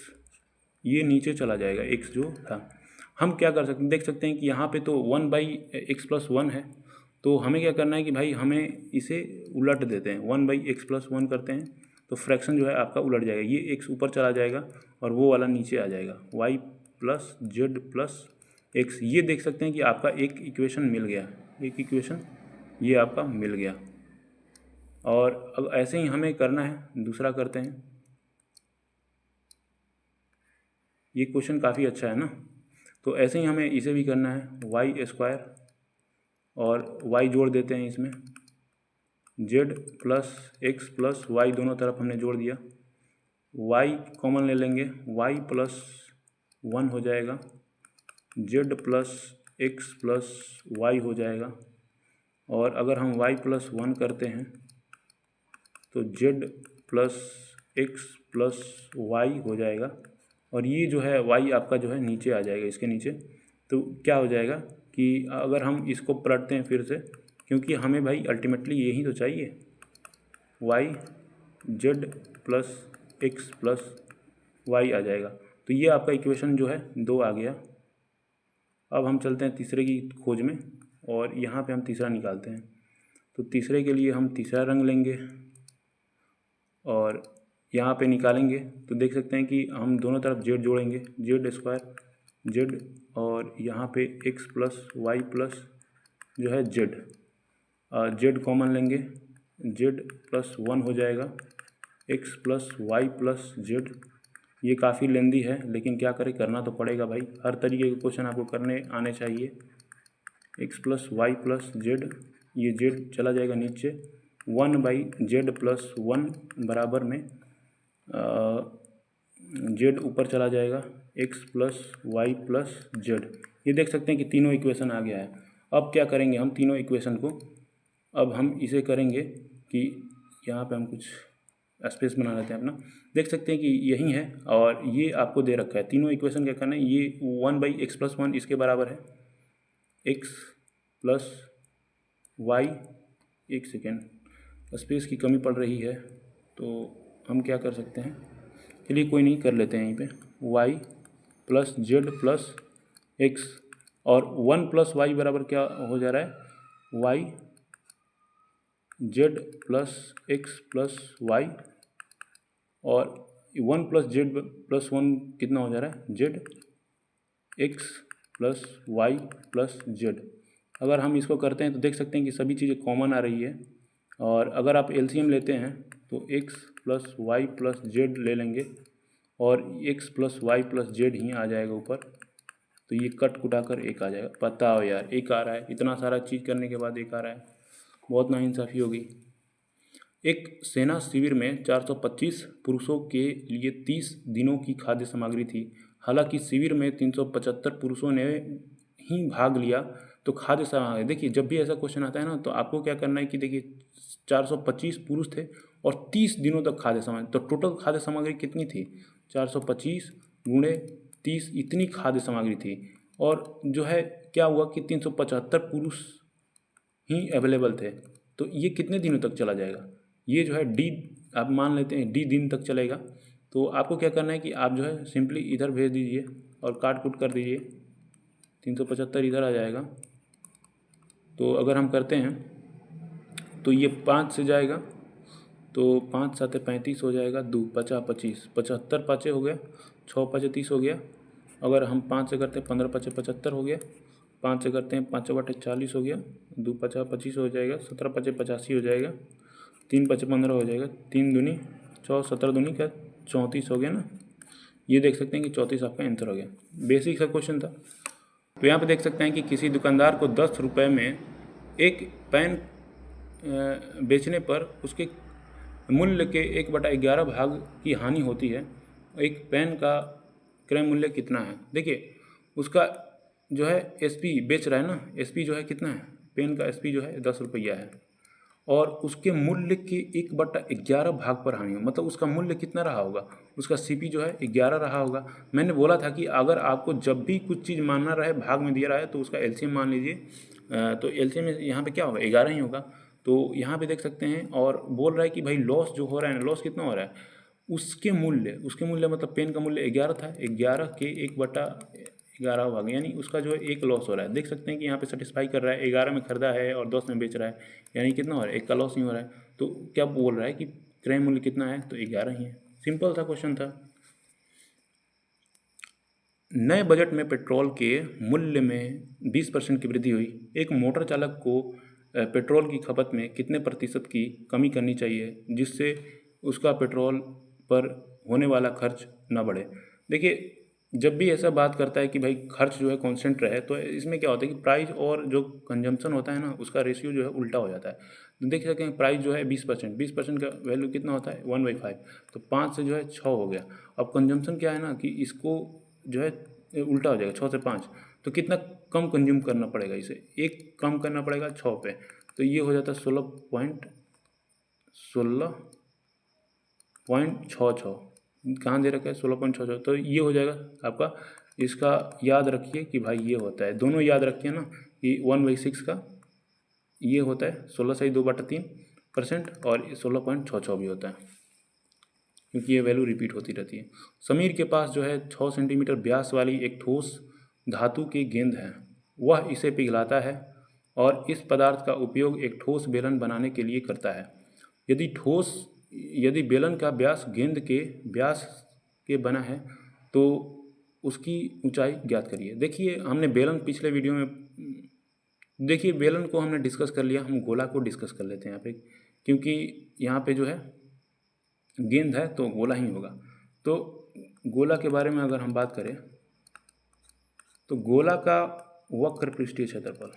A: ये नीचे चला जाएगा, एक्स जो था। हम क्या कर सकते हैं, देख सकते हैं कि यहाँ पे तो 1/x+1 है। तो हमें क्या करना है कि भाई हमें इसे उलट देते हैं, 1/x+1 करते हैं तो फ्रैक्शन जो है आपका उलट जाएगा। ये एक्स ऊपर चला जाएगा और वो वाला नीचे आ जाएगा, Y plus Z plus X. ये देख सकते हैं कि आपका एक इक्वेशन मिल गया, एक इक्वेशन ये आपका मिल गया। और अब ऐसे ही हमें करना है, दूसरा करते हैं। ये क्वेश्चन काफ़ी अच्छा है ना। तो ऐसे ही हमें इसे भी करना है, वाई स्क्वायर और वाई जोड़ देते हैं इसमें, Z plus X plus Y दोनों तरफ हमने जोड़ दिया, वाई कॉमन ले लेंगे, वाई प्लस 1 हो जाएगा, Z plus X plus Y हो जाएगा। और अगर हम वाई प्लस 1 करते हैं तो Z plus X plus Y हो जाएगा। और ये जो है वाई आपका जो है नीचे आ जाएगा, इसके नीचे। तो क्या हो जाएगा कि अगर हम इसको पलटते हैं फिर से, क्योंकि हमें भाई अल्टीमेटली यही तो चाहिए, Y Z plus X plus Y आ जाएगा। तो ये आपका इक्वेशन जो है 2 आ गया। अब हम चलते हैं तीसरे की खोज में और यहाँ पे हम तीसरा निकालते हैं। तो तीसरे के लिए हम तीसरा रंग लेंगे और यहाँ पे निकालेंगे तो देख सकते हैं कि हम दोनों तरफ जेड जोड़ेंगे, जेड स्क्वायर जेड और यहाँ पे एक्स प्लस वाई प्लस जो है जेड, जेड कॉमन लेंगे, जेड प्लस 1 हो जाएगा, X plus Y plus Z. ये काफ़ी लेंदी है लेकिन क्या करें, करना तो पड़ेगा भाई, हर तरीके के क्वेश्चन आपको करने आने चाहिए। X plus Y plus Z, ये जेड चला जाएगा नीचे, 1/z प्लस 1 बराबर में जेड ऊपर चला जाएगा, X plus Y plus Z. ये देख सकते हैं कि तीनों इक्वेशन आ गया है। अब क्या करेंगे हम तीनों इक्वेशन को, अब हम इसे करेंगे कि यहाँ पे हम कुछ स्पेस बना लेते हैं अपना। देख सकते हैं कि यही है और ये आपको दे रखा है। तीनों इक्वेशन क्या करना है, ये 1/x+1 इसके बराबर है, एक्स प्लस वाई, एक सेकेंड स्पेस की कमी पड़ रही है तो हम क्या कर सकते हैं, चलिए कोई नहीं, कर लेते हैं यहीं पे, Y plus Z plus X. और 1 प्लस वाई बराबर क्या हो जा रहा है, Y Z plus X plus Y. और 1 प्लस जेड प्लस 1 कितना हो जा रहा है, Z X plus Y plus Z. अगर हम इसको करते हैं तो देख सकते हैं कि सभी चीज़ें कॉमन आ रही है। और अगर आप एलसीएम लेते हैं तो X plus Y plus Z ले लेंगे और X plus Y plus Z ही आ जाएगा ऊपर। तो ये कट कुटा कर एक आ जाएगा। पता हो यार, एक आ रहा है, इतना सारा चीज़ करने के बाद एक आ रहा है, बहुत नाइंसाफ़ी होगी। एक सेना शिविर में 425 पुरुषों के लिए 30 दिनों की खाद्य सामग्री थी। हालांकि शिविर में 375 पुरुषों ने ही भाग लिया तो खाद्य सामग्री, देखिए जब भी ऐसा क्वेश्चन आता है ना तो आपको क्या करना है कि देखिए 425 पुरुष थे और 30 दिनों तक खाद्य सामग्री, तो टोटल खाद्य सामग्री कितनी थी, 425 गुणे 30, इतनी खाद्य सामग्री थी। और जो है क्या हुआ कि 375 पुरुष ही अवेलेबल थे, तो ये कितने दिनों तक चला जाएगा, ये जो है डी, आप मान लेते हैं डी दिन तक चलेगा। तो आपको क्या करना है कि आप जो है सिंपली इधर भेज दीजिए और काट कूट कर दीजिए, 375 इधर आ जाएगा। तो अगर हम करते हैं तो ये 5 से जाएगा तो 5 7 35 हो जाएगा, 2 5 25, 75 पाँचे हो गया, 6 5 30 हो गया। अगर हम 5 से करते हैं 15 5 75 हो गया 5 से करते हैं, 5×8 = 40 हो गया, 2×5 = 25 हो जाएगा, 17×5 = 85 हो जाएगा, 3×5 = 15 हो जाएगा, 3×2 = 4, 17×2 = 34 हो गया ना। ये देख सकते हैं कि 34 आपका आंसर हो गया। बेसिक सा क्वेश्चन था। तो यहाँ पे देख सकते हैं कि किसी दुकानदार को 10 रुपये में एक पेन बेचने पर उसके मूल्य के 1/11 भाग की हानि होती है। एक पेन का क्रय मूल्य कितना है? देखिए उसका जो है एसपी बेच रहा है ना, एसपी जो है कितना है, पेन का एसपी जो है 10 रुपया है, और उसके मूल्य के 1/11 भाग पर हानि हो, मतलब उसका मूल्य कितना रहा होगा, उसका सीपी जो है 11 रहा होगा। मैंने बोला था कि अगर आपको जब भी कुछ चीज़ मानना रहे, भाग में दिया रहा है, तो उसका एलसीएम मान लीजिए। तो एलसीएम में यहाँ पे क्या होगा, 11 ही होगा। तो यहाँ पे देख सकते हैं, और बोल रहा है कि भाई लॉस जो हो रहा है ना, लॉस कितना हो रहा है, उसके मूल्य मतलब पेन का मूल्य 11 था, 11 के 1/11 भाग, यानी उसका जो है 1 लॉस हो रहा है। देख सकते हैं कि यहाँ पे सेटिस्फाई कर रहा है, 11 में खरीदा है और 10 में बेच रहा है, यानी कितना हो रहा है, 1 का लॉस नहीं हो रहा है। तो क्या बोल रहा है कि क्रय मूल्य कितना है, तो 11 ही है। सिंपल सा क्वेश्चन था। नए बजट में पेट्रोल के मूल्य में 20% की वृद्धि हुई। एक मोटर चालक को पेट्रोल की खपत में कितने प्रतिशत की कमी करनी चाहिए जिससे उसका पेट्रोल पर होने वाला खर्च न बढ़े? देखिए जब भी ऐसा बात करता है कि भाई खर्च जो है कांस्टेंट रहे, तो इसमें क्या होता है कि प्राइस और जो कंजम्पशन होता है ना, उसका रेशियो जो है उल्टा हो जाता है। तो देख सकते हैं प्राइस जो है 20% का वैल्यू कितना होता है, 1/5, तो 5 से जो है 6 हो गया। अब कंजम्पशन क्या है ना कि इसको जो है उल्टा हो जाएगा, 6 से 5, तो कितना कम कंज्यूम करना पड़ेगा, इसे 1 कम करना पड़ेगा 6 पे, तो ये हो जाता है 16.66। कहाँ दे रखा है, 16.66, तो ये हो जाएगा आपका। इसका याद रखिए कि भाई ये होता है, दोनों याद रखिए ना कि 1/6 का ये होता है 16/2/3%, और 16.66 भी होता है, क्योंकि ये वैल्यू रिपीट होती रहती है। समीर के पास जो है 6 सेंटीमीटर व्यास वाली एक ठोस धातु की गेंद है। वह इसे पिघलाता है और इस पदार्थ का उपयोग एक ठोस बेलन बनाने के लिए करता है। यदि बेलन का व्यास गेंद के व्यास के बना है तो उसकी ऊंचाई ज्ञात करिए। देखिए हमने बेलन पिछले वीडियो में, देखिए बेलन को हमने डिस्कस कर लिया, हम गोला को डिस्कस कर लेते हैं यहाँ पे, क्योंकि यहाँ पे जो है गेंद है तो गोला ही होगा। तो गोला के बारे में अगर हम बात करें तो गोला का वक्र पृष्ठीय क्षेत्रफल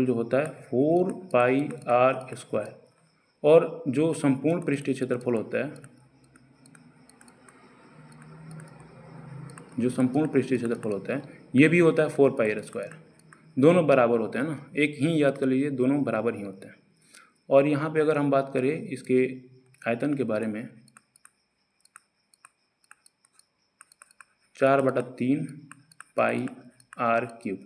A: जो होता है 4πr², और जो संपूर्ण पृष्ठीय क्षेत्रफल होता है, ये भी होता है 4πr²। दोनों बराबर होते हैं ना, एक ही याद कर लीजिए, दोनों बराबर ही होते हैं। और यहाँ पे अगर हम बात करें इसके आयतन के बारे में, 4/3 πr³,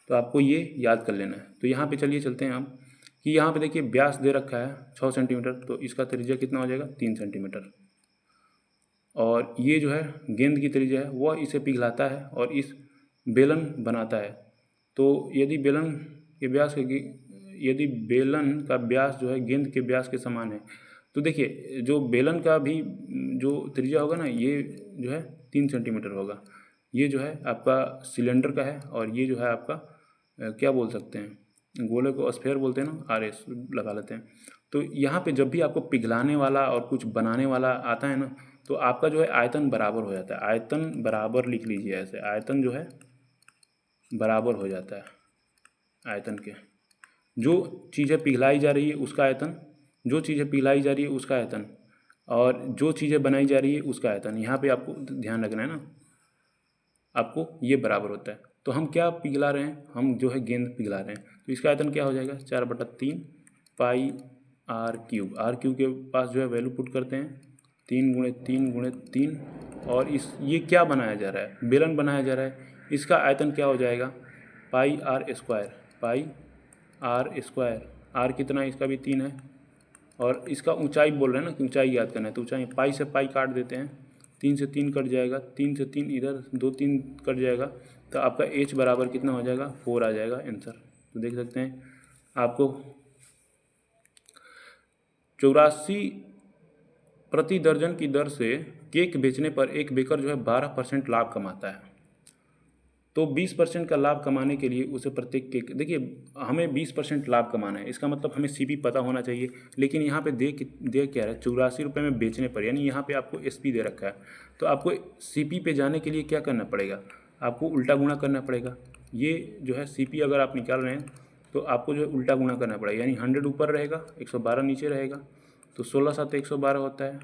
A: तो आपको ये याद कर लेना है। तो यहाँ पे चलिए चलते हैं हम, कि यहाँ पे देखिए व्यास दे रखा है 6 सेंटीमीटर, तो इसका त्रिज्या कितना हो जाएगा, 3 सेंटीमीटर। और ये जो है गेंद की त्रिज्या है, वह इसे पिघलाता है और इस बेलन बनाता है। तो यदि बेलन का व्यास जो है गेंद के व्यास के समान है, तो देखिए जो बेलन का भी जो त्रिज्या होगा ना, ये जो है 3 सेंटीमीटर होगा। ये जो है आपका सिलेंडर का है, और ये जो है आपका क्या बोल सकते हैं, गोले को स्फीयर बोलते हैं ना, RS लगा लेते हैं। तो यहाँ पे जब भी आपको पिघलाने वाला और कुछ बनाने वाला आता है ना, तो आपका जो है आयतन बराबर हो जाता है। आयतन बराबर लिख लीजिए ऐसे, आयतन जो है बराबर हो जाता है आयतन के, जो चीज़ें पिघलाई जा रही है उसका आयतन, और जो चीज़ें बनाई जा रही है उसका आयतन। यहाँ पे आपको ध्यान रखना है ना, आपको ये बराबर होता है। तो हम क्या पिघला रहे हैं, हम जो है गेंद पिघला रहे हैं, तो इसका आयतन क्या हो जाएगा, 4/3 πr³। r³ के पास जो है वैल्यू पुट करते हैं, 3 × 3 × 3, और ये क्या बनाया जा रहा है, बेलन बनाया जा रहा है। इसका आयतन क्या हो जाएगा, πr²। r कितना है, इसका भी 3 है, और इसका ऊंचाई बोल रहे हैं ना कि ऊंचाई याद करना है, तो ऊंचाई पाई से पाई काट देते हैं, 3 से 3 कट जाएगा, 3 से 3 इधर, 2 3 कट जाएगा, तो आपका h बराबर कितना हो जाएगा, 4 आ जाएगा आंसर। तो देख सकते हैं आपको 84 प्रति दर्जन की दर से केक बेचने पर एक बेकर जो है 12% लाभ कमाता है। तो 20% का लाभ कमाने के लिए उसे प्रत्येक केक, देखिए हमें 20% लाभ कमाना है, इसका मतलब हमें सीपी पता होना चाहिए। लेकिन यहाँ पे दे क्या रहा है, 84 रुपये में बेचने पर, यानी यहाँ पे आपको एसपी दे रखा है। तो आपको सीपी पे जाने के लिए क्या करना पड़ेगा, आपको उल्टा गुणा करना पड़ेगा। ये जो है सीपी अगर आप निकाल रहे हैं तो आपको जो है उल्टा गुणा करना पड़ेगा, यानी 100 ऊपर रहेगा, 112 नीचे रहेगा। तो 16 7 112 होता है,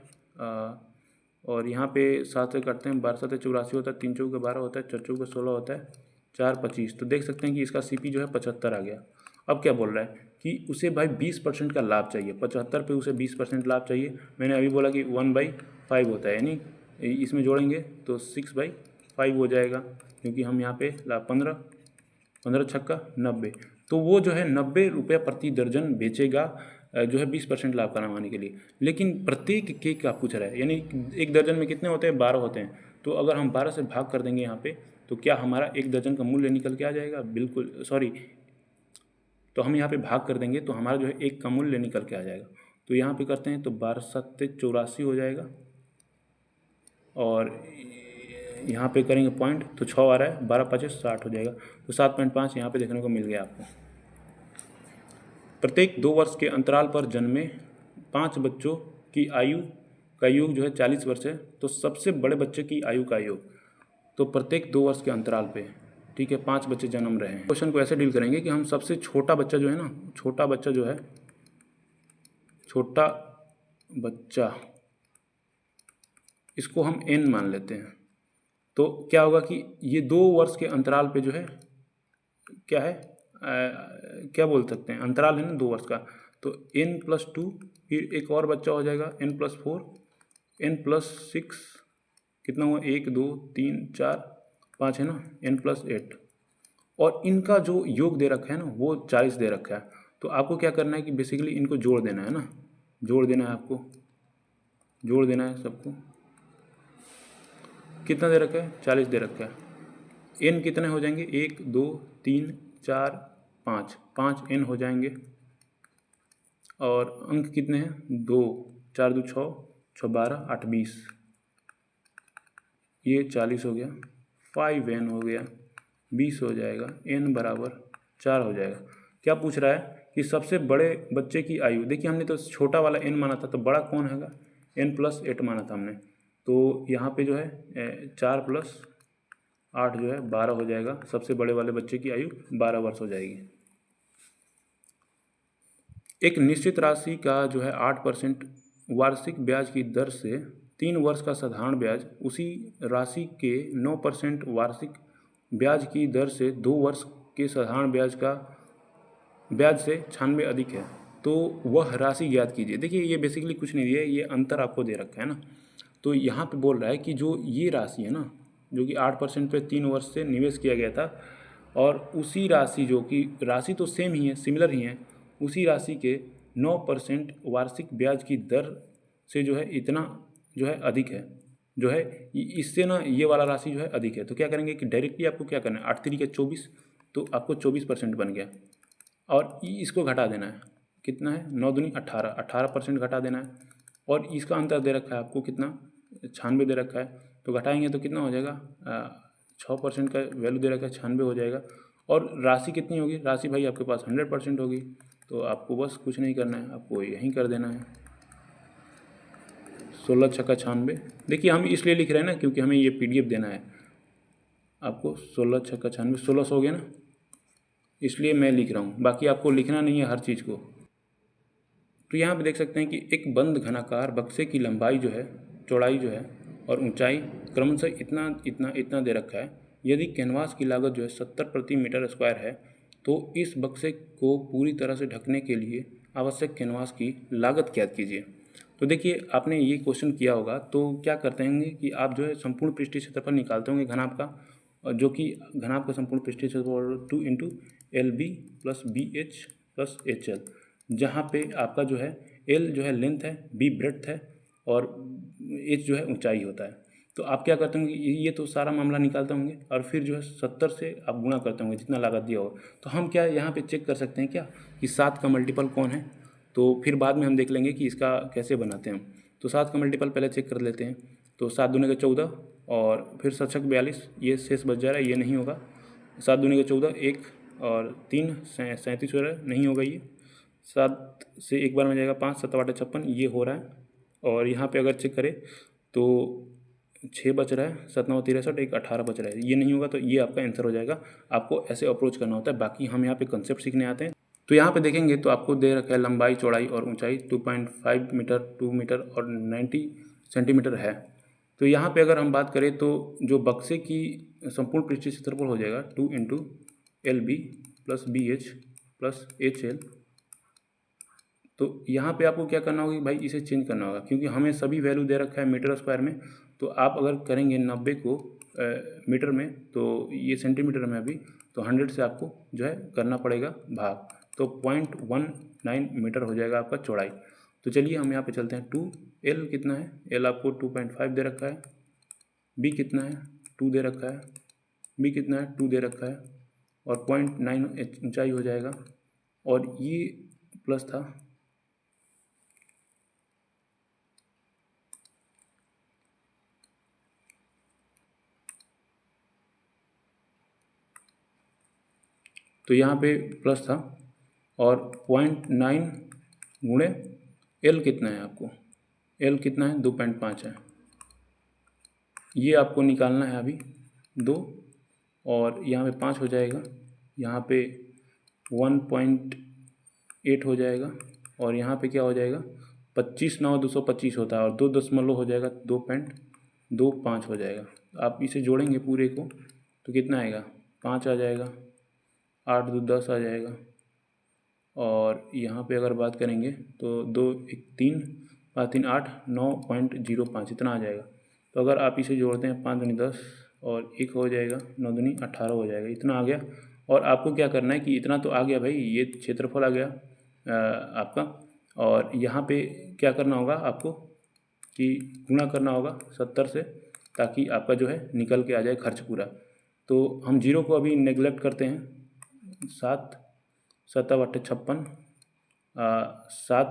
A: और यहाँ पे 7 से काटते हैं, 12 7 84 होता है, 3 चौके 12 होता है, 4 चौके 16 होता है, 4 25। तो देख सकते हैं कि इसका सीपी जो है 75 आ गया। अब क्या बोल रहा है कि उसे भाई 20% का लाभ चाहिए, 75 पे उसे 20% लाभ चाहिए। मैंने अभी बोला कि 1/5 होता है, यानी इसमें जोड़ेंगे तो 6/5 हो जाएगा, क्योंकि हम यहाँ पे लाभ 15 छक्का 90। तो वो जो है 90 रुपये प्रति दर्जन बेचेगा, जो है 20% लाभ कमाने के लिए। लेकिन प्रत्येक केक का पूछ रहा है, यानी एक दर्जन में कितने होते हैं, 12 होते हैं। तो अगर हम 12 से भाग कर देंगे यहाँ पे, तो क्या हमारा एक दर्जन का मूल्य निकल के आ जाएगा, बिल्कुल सॉरी, तो हम यहाँ पे भाग कर देंगे तो हमारा जो है एक का मूल्य निकल के आ जाएगा। तो यहाँ पे करते हैं तो 12 7 84 हो जाएगा, और यहाँ पे करेंगे पॉइंट तो 6 आ रहा है, 12 5 60 हो जाएगा। तो 7.5 यहाँ पे देखने को मिल गया आपको। प्रत्येक 2 वर्ष के अंतराल पर जन्मे 5 बच्चों की आयु का योग जो है 40 वर्ष है। तो सबसे बड़े बच्चे की आयु का योग, तो प्रत्येक 2 वर्ष के अंतराल पे, ठीक है, 5 बच्चे जन्म रहे हैं। क्वेश्चन को ऐसे डील करेंगे कि हम सबसे छोटा बच्चा जो है ना, छोटा बच्चा जो है, छोटा बच्चा, इसको हम n मान लेते हैं। तो क्या होगा कि ये 2 वर्ष के अंतराल पे जो है क्या है, क्या बोल सकते हैं, अंतराल है ना 2 वर्ष का। तो n+2, फिर एक और बच्चा हो जाएगा n+4, n+6, कितना हुआ, 1 2 3 4 5 है ना, n+8, और इनका जो योग दे रखा है ना वो 40 दे रखा है। तो आपको क्या करना है कि बेसिकली इनको जोड़ देना है ना, जोड़ देना है, आपको जोड़ देना है सबको। कितना दे रखा है, 40 दे रखा है। n कितने हो जाएंगे, 1 2 3 4 5, 5 n हो जाएंगे। और अंक कितने हैं, 2 4 2 6 6 12 8 20, ये 40 हो गया, 5n हो गया, 20 हो जाएगा, n बराबर 4 हो जाएगा। क्या पूछ रहा है कि सबसे बड़े बच्चे की आयु, देखिए हमने तो छोटा वाला n माना था, तो बड़ा कौन हैगा, n+8 माना था हमने। तो यहाँ पे जो है 4 + 8 जो है 12 हो जाएगा। सबसे बड़े वाले बच्चे की आयु 12 वर्ष हो जाएगी। एक निश्चित राशि का जो है 8% वार्षिक ब्याज की दर से 3 वर्ष का साधारण ब्याज उसी राशि के 9% वार्षिक ब्याज की दर से 2 वर्ष के साधारण ब्याज से 96 अधिक है, तो वह राशि ज्ञात कीजिए। देखिए ये बेसिकली कुछ नहीं दिया है, ये अंतर आपको दे रखा है ना। तो यहाँ पे बोल रहा है कि जो ये राशि है ना, जो कि 8% पे 3 वर्ष से निवेश किया गया था, और उसी राशि, जो कि राशि तो सेम ही है, सिमिलर ही है, उसी राशि के 9% वार्षिक ब्याज की दर से जो है इतना जो है अधिक है, जो है इससे ना ये वाला राशि जो है अधिक है। तो क्या करेंगे कि डायरेक्टली आपको क्या करना है, 8 3 के 24, तो आपको 24% बन गया, और इसको घटा देना है, कितना है, 9 दूनी 18, 18% घटा देना है। और इसका अंतर दे रखा है आपको कितना, 96 दे रखा है, तो घटाएंगे तो कितना हो जाएगा, 6% का वैल्यू दे रखा है, 96 हो जाएगा। और राशि कितनी होगी, राशि भाई आपके पास 100% होगी। तो आपको बस कुछ नहीं करना है, आपको यहीं कर देना है, 16 छक्का 96। देखिए हम इसलिए लिख रहे हैं ना क्योंकि हमें ये PDF देना है आपको। 16 छक्का 96, 1600 हो गया ना, इसलिए मैं लिख रहा हूँ, बाकी आपको लिखना नहीं है हर चीज़ को। तो यहाँ पे देख सकते हैं कि एक बंद घनाकार बक्से की लंबाई जो है, चौड़ाई जो है, और ऊंचाई क्रमशः इतना इतना इतना दे रखा है। यदि कैनवास की लागत जो है 70 प्रति मीटर स्क्वायर है, तो इस बक्से को पूरी तरह से ढकने के लिए आवश्यक कैनवास की लागत ज्ञात कीजिए। तो देखिए आपने ये क्वेश्चन किया होगा, तो क्या करते हैं कि आप जो है संपूर्ण पृष्ठीय क्षेत्रफल निकालते होंगे घनाभ का, और जो कि घनाभ का संपूर्ण पृष्ठीय क्षेत्रफल 2 × LB + BH + HL, जहाँ पे आपका जो है L जो है लेंथ है, B ब्रेड्थ है, और H जो है ऊंचाई होता है। तो आप क्या करते होंगे, ये तो सारा मामला निकालते होंगे, और फिर जो है 70 से आप गुणा करते होंगे जितना लागत दिया हो। तो हम क्या यहाँ पे चेक कर सकते हैं क्या कि 7 का मल्टीपल कौन है, तो फिर बाद में हम देख लेंगे कि इसका कैसे बनाते हैं हम। तो 7 का मल्टीपल पहले चेक कर लेते हैं। तो 7 दूनी का 14 और फिर 7 छक 42, ये शेष बच जा रहा है, ये नहीं होगा। 7 दूनी का 14, 1 और 3 37 हो रहा है, नहीं होगा ये। 7 से एक बार में जाएगा 5, 7 8 56, ये हो रहा है। और यहाँ पे अगर चेक करें तो 6 बच रहा है, 7 9 63, एक 18 बच रहा है, ये नहीं होगा। तो ये आपका आंसर हो जाएगा। आपको ऐसे अप्रोच करना होता है। बाकी हम यहाँ पे कंसेप्ट सीखने आते हैं। तो यहाँ पे देखेंगे तो आपको दे रखा है लंबाई, चौड़ाई और ऊंचाई 2.5 मीटर, 2 मीटर और 90 सेंटीमीटर है। तो यहाँ पे अगर हम बात करें तो जो बक्से की संपूर्ण पृष्ठीय क्षेत्रफल हो जाएगा 2 into L B plus B H plus H L. तो यहाँ पे आपको क्या करना होगा कि भाई इसे चेंज करना होगा, क्योंकि हमें सभी वैल्यू दे रखा है मीटर स्क्वायर में। तो आप अगर करेंगे 90 को मीटर में, तो ये सेंटीमीटर में अभी, तो 100 से आपको जो है करना पड़ेगा भाग। तो 0.19 मीटर हो जाएगा आपका चौड़ाई। तो चलिए हम यहाँ पे चलते हैं। 2 एल कितना है, एल आपको 2.5 दे रखा है, बी कितना है 2 दे रखा है, बी कितना है 2 दे रखा है, और 0.9 ऊंचाई हो जाएगा, और ये प्लस था। तो यहाँ पे प्लस था, और 0.9 गुणे एल कितना है आपको, एल कितना है 2.5 है, ये आपको निकालना है अभी 2, और यहाँ पे 5 हो जाएगा, यहाँ पे 1.8 हो जाएगा, और यहाँ पे क्या हो जाएगा 25 9 225 होता है, और 2 दशमलव हो जाएगा 2.25 हो जाएगा। आप इसे जोड़ेंगे पूरे को तो कितना आएगा 5 आ जाएगा, 8 2 10 आ जाएगा, और यहाँ पे अगर बात करेंगे तो 2 1 3 5 3 8 9.05 इतना आ जाएगा। तो अगर आप इसे जोड़ते हैं 5 दूनी 10 और 1 हो जाएगा, 9 दूनी 18 हो जाएगा, इतना आ गया। और आपको क्या करना है कि इतना तो आ गया भाई, ये क्षेत्रफल आ गया आपका, और यहाँ पे क्या करना होगा आपको कि गुणा करना होगा 70 से, ताकि आपका जो है निकल के आ जाए खर्च पूरा। तो हम जीरो को अभी नेगलेक्ट करते हैं। 7 7 8 56, 7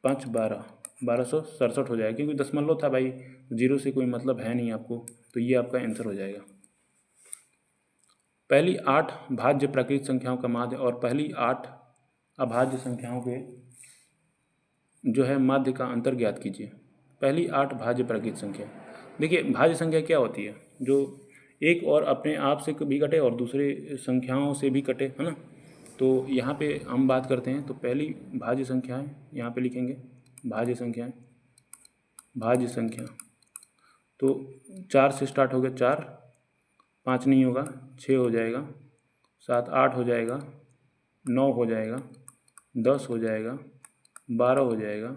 A: 5 12, 1267 हो जाएगा, क्योंकि दशमलव था भाई, जीरो से कोई मतलब है नहीं आपको। तो ये आपका आंसर हो जाएगा। पहली 8 भाज्य प्राकृतिक संख्याओं का माध्य और पहली 8 अभाज्य संख्याओं के जो है माध्य का अंतर ज्ञात कीजिए। पहली 8 भाज्य प्राकृतिक संख्या। देखिए भाज्य संख्या क्या होती है, जो एक और अपने आप से भी कटे और दूसरे संख्याओं से भी कटे, है ना। तो यहाँ पे हम बात करते हैं। तो पहली भाज्य संख्याएं यहाँ पे लिखेंगे, भाज्य संख्याएं, भाज्य संख्या। तो 4 से स्टार्ट हो गया, 4 5 नहीं होगा, 6 हो जाएगा, 7 8 हो जाएगा, 9 हो जाएगा, 10 हो जाएगा, 12 हो जाएगा,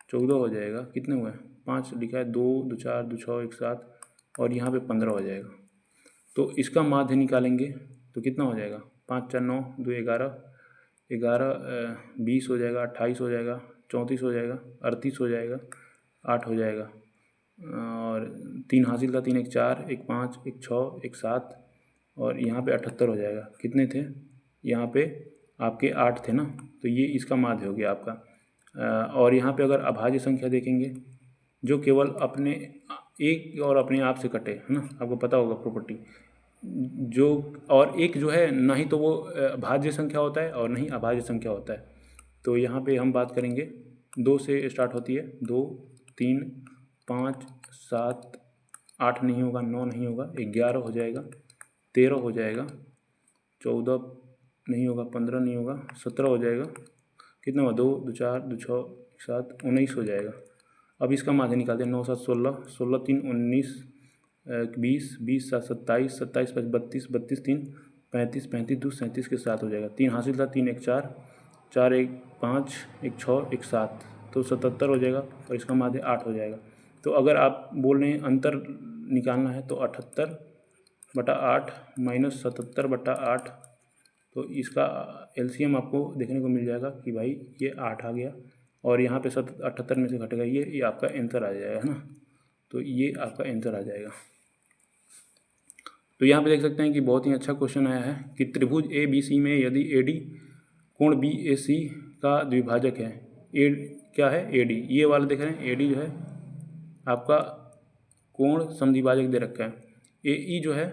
A: 14 हो जाएगा, कितने हुए 5 लिखा है, 2 2 4 2 6 1 7, और यहाँ पे 15 हो जाएगा। तो इसका माध्य निकालेंगे तो कितना हो जाएगा, 5 4 9 2 11, 11 20 हो जाएगा, 28 हो जाएगा, 34 हो जाएगा, 38 हो जाएगा, 8 हो जाएगा, और 3 हासिल था, 3 1 4 1 5 1 6 1 7, और यहाँ पे 78 हो जाएगा। कितने थे यहाँ पे आपके 8 थे ना, तो ये इसका माध्य हो गया आपका। और यहाँ पे अगर अभाज्य संख्या देखेंगे जो केवल अपने एक और अपने आप से कटे, है ना, आपको पता होगा प्रॉपर्टी जो, और एक जो है ना ही तो वो भाज्य संख्या होता है और ना ही अभाज्य संख्या होता है। तो यहाँ पे हम बात करेंगे 2 से स्टार्ट होती है, 2 3 5 7 8 नहीं होगा, 9 नहीं होगा, 11 हो जाएगा, 13 हो जाएगा, 14 नहीं होगा, 15 नहीं होगा, 17 हो जाएगा, कितना हुआ 2 2 4 2 6 7 19 हो जाएगा। अब इसका माध्य निकालते हैं, 9 7 16, 16 3 19, 20 20 7 27, 27 5 32, 32 3 35, 35 2 37 के 7 हो जाएगा। 3 हासिल था, 3 1 4, 4 1 5 1 6 1 7, तो 77 हो जाएगा, और इसका माध्य 8 हो जाएगा। तो अगर आप बोल रहे हैं अंतर निकालना है तो 78/8 माइनस 77/8, तो इसका एलसीएम आपको देखने को मिल जाएगा कि भाई ये 8 आ गया, और यहाँ पे 78 में से घटेगा ये आपका आंसर आ जाएगा, है ना। तो ये आपका आंसर आ जाएगा। तो यहाँ पे देख सकते हैं कि बहुत ही अच्छा क्वेश्चन आया है कि त्रिभुज ए बी सी में यदि ए डी कोण बी ए सी का द्विभाजक है, ए क्या है ए डी, ये वाला देख रहे हैं ए डी जो है आपका कोण समद्विभाजक दे रखा है, ए ई जो है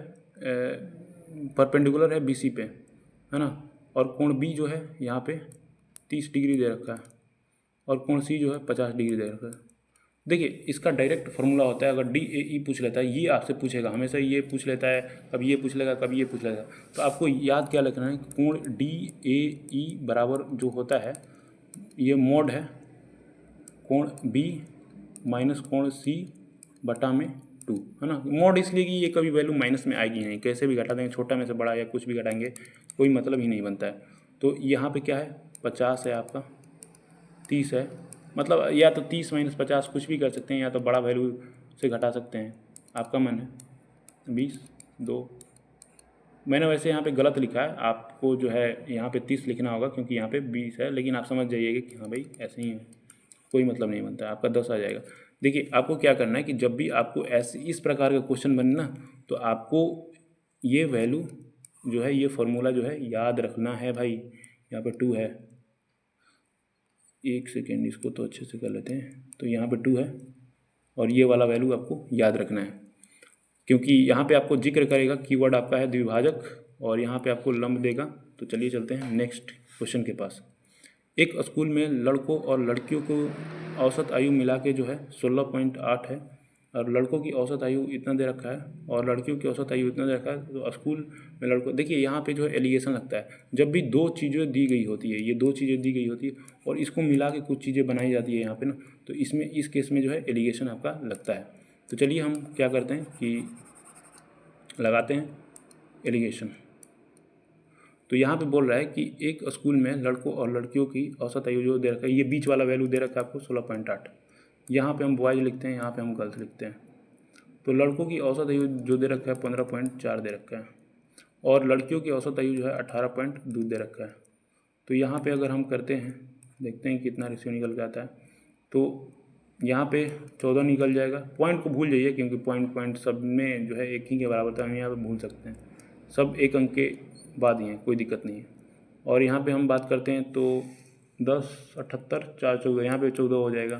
A: परपेंडिकुलर है BC पे, है ना, और कोण B जो है यहाँ पे 30 डिग्री दे रखा है, और कोण C जो है 50 डिग्री दे रखा है। देखिए इसका डायरेक्ट फार्मूला होता है, अगर DAE पूछ लेता है, ये आपसे पूछेगा हमेशा, ये पूछ लेता है, कभी ये पूछ लेगा, कभी ये पूछ लेगा, तो आपको याद क्या रखना है, कोण DAE बराबर जो होता है ये मोड है कोण B माइनस कोण C बटा में 2, है ना। मोड इसलिए कि ये कभी वैल्यू माइनस में आएगी नहीं, कैसे भी घटा देंगे, छोटा में से बड़ा या कुछ भी घटाएंगे कोई मतलब ही नहीं बनता है। तो यहाँ पे क्या है, 50 है आपका, 30 है, मतलब या तो 30 माइनस 50 कुछ भी कर सकते हैं, या तो बड़ा वैल्यू से घटा सकते हैं, आपका मन है। 20 2, मैंने वैसे यहाँ पे गलत लिखा है, आपको जो है यहाँ पे 30 लिखना होगा क्योंकि यहाँ पे 20 है, लेकिन आप समझ जाइएगा कि हाँ भाई ऐसे ही है, कोई मतलब नहीं बनता है, आपका 10 आ जाएगा। देखिए आपको क्या करना है कि जब भी आपको ऐसे इस प्रकार का क्वेश्चन बने ना, तो आपको ये वैल्यू जो है, ये फॉर्मूला जो है याद रखना है भाई। यहाँ पे 2 है, एक सेकेंड इसको तो अच्छे से कर लेते हैं, तो यहाँ पे 2 है और ये वाला वैल्यू आपको याद रखना है, क्योंकि यहाँ पे आपको जिक्र करेगा, कीवर्ड आपका है द्विभाजक, और यहाँ पे आपको लंब देगा। तो चलिए चलते हैं नेक्स्ट क्वेश्चन के पास। एक स्कूल में लड़कों और लड़कियों को औसत आयु मिला के जो है 16.8 है, और लड़कों की औसत आयु इतना दे रखा है और लड़कियों की औसत आयु इतना दे रखा है। तो स्कूल में लड़कों, देखिए यहाँ पे जो है एलिगेशन लगता है, जब भी दो चीज़ें दी गई होती है, ये दो चीज़ें दी गई होती है और इसको मिला के कुछ चीज़ें बनाई जाती है यहाँ पे ना, तो इसमें इस केस में जो है एलिगेशन आपका लगता है। तो चलिए हम क्या करते हैं कि लगाते हैं एलिगेशन। तो यहाँ पे बोल रहा है कि एक स्कूल में लड़कों और लड़कियों की औसत आयु जो दे रखा है, ये बीच वाला वैल्यू दे रखा है आपको 16.8, यहाँ पे हम बॉयज लिखते हैं, यहाँ पे हम गर्ल्स लिखते हैं। तो लड़कों की औसत आयु जो दे रखा है 15.4 दे रखा है, और लड़कियों की औसत आयु जो है 18.2 दे रखा है। तो यहाँ पे अगर हम करते हैं, देखते हैं कितना रेशियो निकल के आता है। तो यहाँ पे 14 निकल जाएगा। पॉइंट को भूल जाइए क्योंकि पॉइंट सब में जो है एक ही के बराबर था, हम यहाँ पे भूल सकते हैं, सब एक अंक के बाद ही हैं, कोई दिक्कत नहीं है। और यहाँ पे हम बात करते हैं तो 10 78 4 14, यहाँ पे 14 हो जाएगा,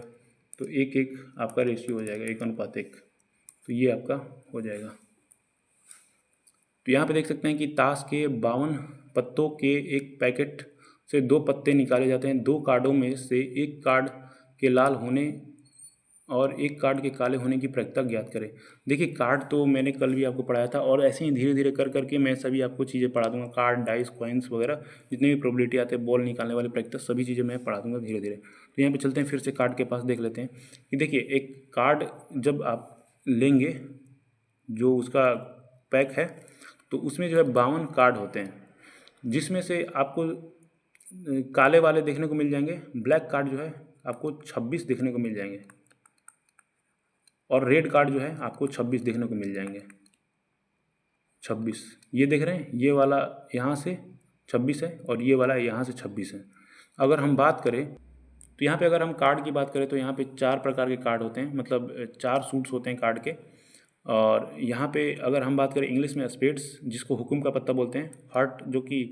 A: तो 1:1 आपका रेशियो हो जाएगा, 1:1। तो ये आपका हो जाएगा। तो यहाँ पे देख सकते हैं कि ताश के 52 पत्तों के एक पैकेट से 2 पत्ते निकाले जाते हैं। 2 कार्डों में से एक कार्ड के लाल होने और एक कार्ड के काले होने की प्रायिकता ज्ञात करें। देखिए कार्ड तो मैंने कल भी आपको पढ़ाया था, और ऐसे ही धीरे धीरे कर करके मैं सभी आपको चीज़ें पढ़ा दूंगा, कार्ड, डाइस, कॉइन्स वगैरह जितनी भी प्रोबेबिलिटी आते हैं, बॉल निकालने वाली प्रायिकता, सभी चीज़ें मैं पढ़ा दूंगा धीरे धीरे। तो यहाँ पे चलते हैं, फिर से कार्ड के पास देख लेते हैं कि देखिए एक कार्ड जब आप लेंगे, जो उसका पैक है, तो उसमें जो है 52 कार्ड होते हैं, जिसमें से आपको काले वाले देखने को मिल जाएंगे, ब्लैक कार्ड जो है आपको 26 देखने को मिल जाएंगे, और रेड कार्ड जो है आपको 26 देखने को मिल जाएंगे। 26 ये देख रहे हैं, ये वाला यहाँ से 26 है और ये वाला यहाँ से 26 है। अगर हम बात करें तो यहाँ पे अगर हम कार्ड की बात करें तो यहाँ पे 4 प्रकार के कार्ड होते हैं, मतलब 4 सूट्स होते हैं कार्ड के। और यहाँ पे अगर हम बात करें इंग्लिश में स्पेड्स, जिसको हुक्म का पत्ता बोलते हैं, हार्ट जो कि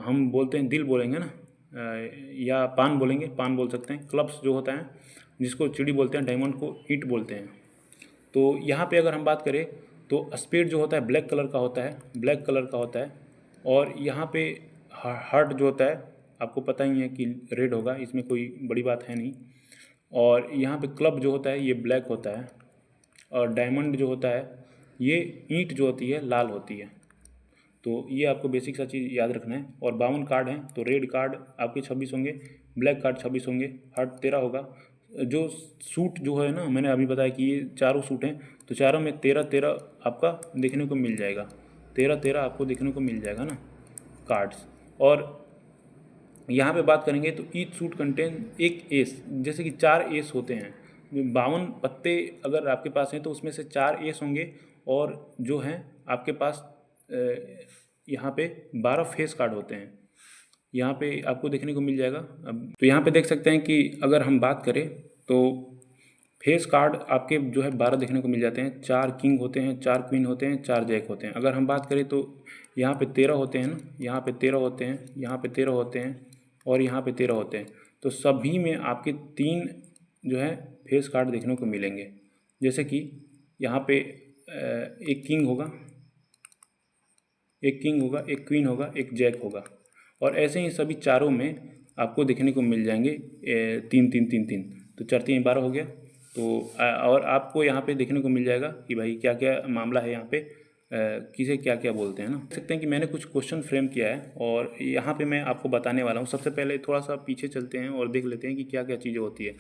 A: हम बोलते हैं दिल बोलेंगे ना, या पान बोलेंगे, पान बोल सकते हैं, क्लब्स जो होता है जिसको चिड़ी बोलते हैं, डायमंड को ईंट बोलते हैं। तो यहाँ पे अगर हम बात करें तो स्पेड जो होता है ब्लैक कलर का होता है, ब्लैक कलर का होता है। और यहाँ पे हार्ट जो होता है आपको पता ही है कि रेड होगा, इसमें कोई बड़ी बात है नहीं। और यहाँ पे क्लब जो होता है ये ब्लैक होता है, और डायमंड जो होता है ये ईंट जो होती है लाल होती है। तो ये आपको बेसिक सा चीज़ याद रखना है। और 52 कार्ड हैं, तो रेड कार्ड आपके 26 होंगे, ब्लैक कार्ड 26 होंगे, हार्ट 13 होगा। जो सूट जो है ना, मैंने अभी बताया कि ये चारों सूट हैं, तो चारों में 13-13 आपका देखने को मिल जाएगा, 13-13 आपको देखने को मिल जाएगा ना कार्ड्स। और यहाँ पे बात करेंगे तो ईच सूट कंटेन एक एस, जैसे कि 4 एस होते हैं। 52 पत्ते अगर आपके पास हैं तो उसमें से 4 एस होंगे, और जो हैं आपके पास यहाँ पे 12 फेस कार्ड होते हैं, यहाँ पे आपको देखने को मिल जाएगा। अब तो यहाँ पे देख सकते हैं कि अगर हम बात करें तो फेस कार्ड आपके जो है 12 देखने को मिल जाते हैं। 4 किंग होते हैं, 4 क्वीन होते हैं, 4 जैक होते हैं। अगर हम बात करें तो यहाँ पे 13 होते हैं ना, यहाँ पे 13 होते हैं, यहाँ पे 13 होते हैं, और यहाँ पे 13 होते हैं। तो सभी में आपके 3 जो है फेस कार्ड देखने को मिलेंगे। जैसे कि यहाँ पे एक किंग होगा, एक किंग होगा, एक क्वीन होगा, एक जैक होगा, और ऐसे ही सभी चारों में आपको देखने को मिल जाएंगे तीन तीन तीन तीन, तो 4 3 12 हो गया। तो और आपको यहाँ पे देखने को मिल जाएगा कि भाई क्या क्या मामला है यहाँ पे, किसे क्या क्या बोलते हैं ना। देख सकते हैं कि मैंने कुछ क्वेश्चन फ्रेम किया है और यहाँ पे मैं आपको बताने वाला हूँ। सबसे पहले थोड़ा सा पीछे चलते हैं और देख लेते हैं कि क्या क्या चीज़ें होती है।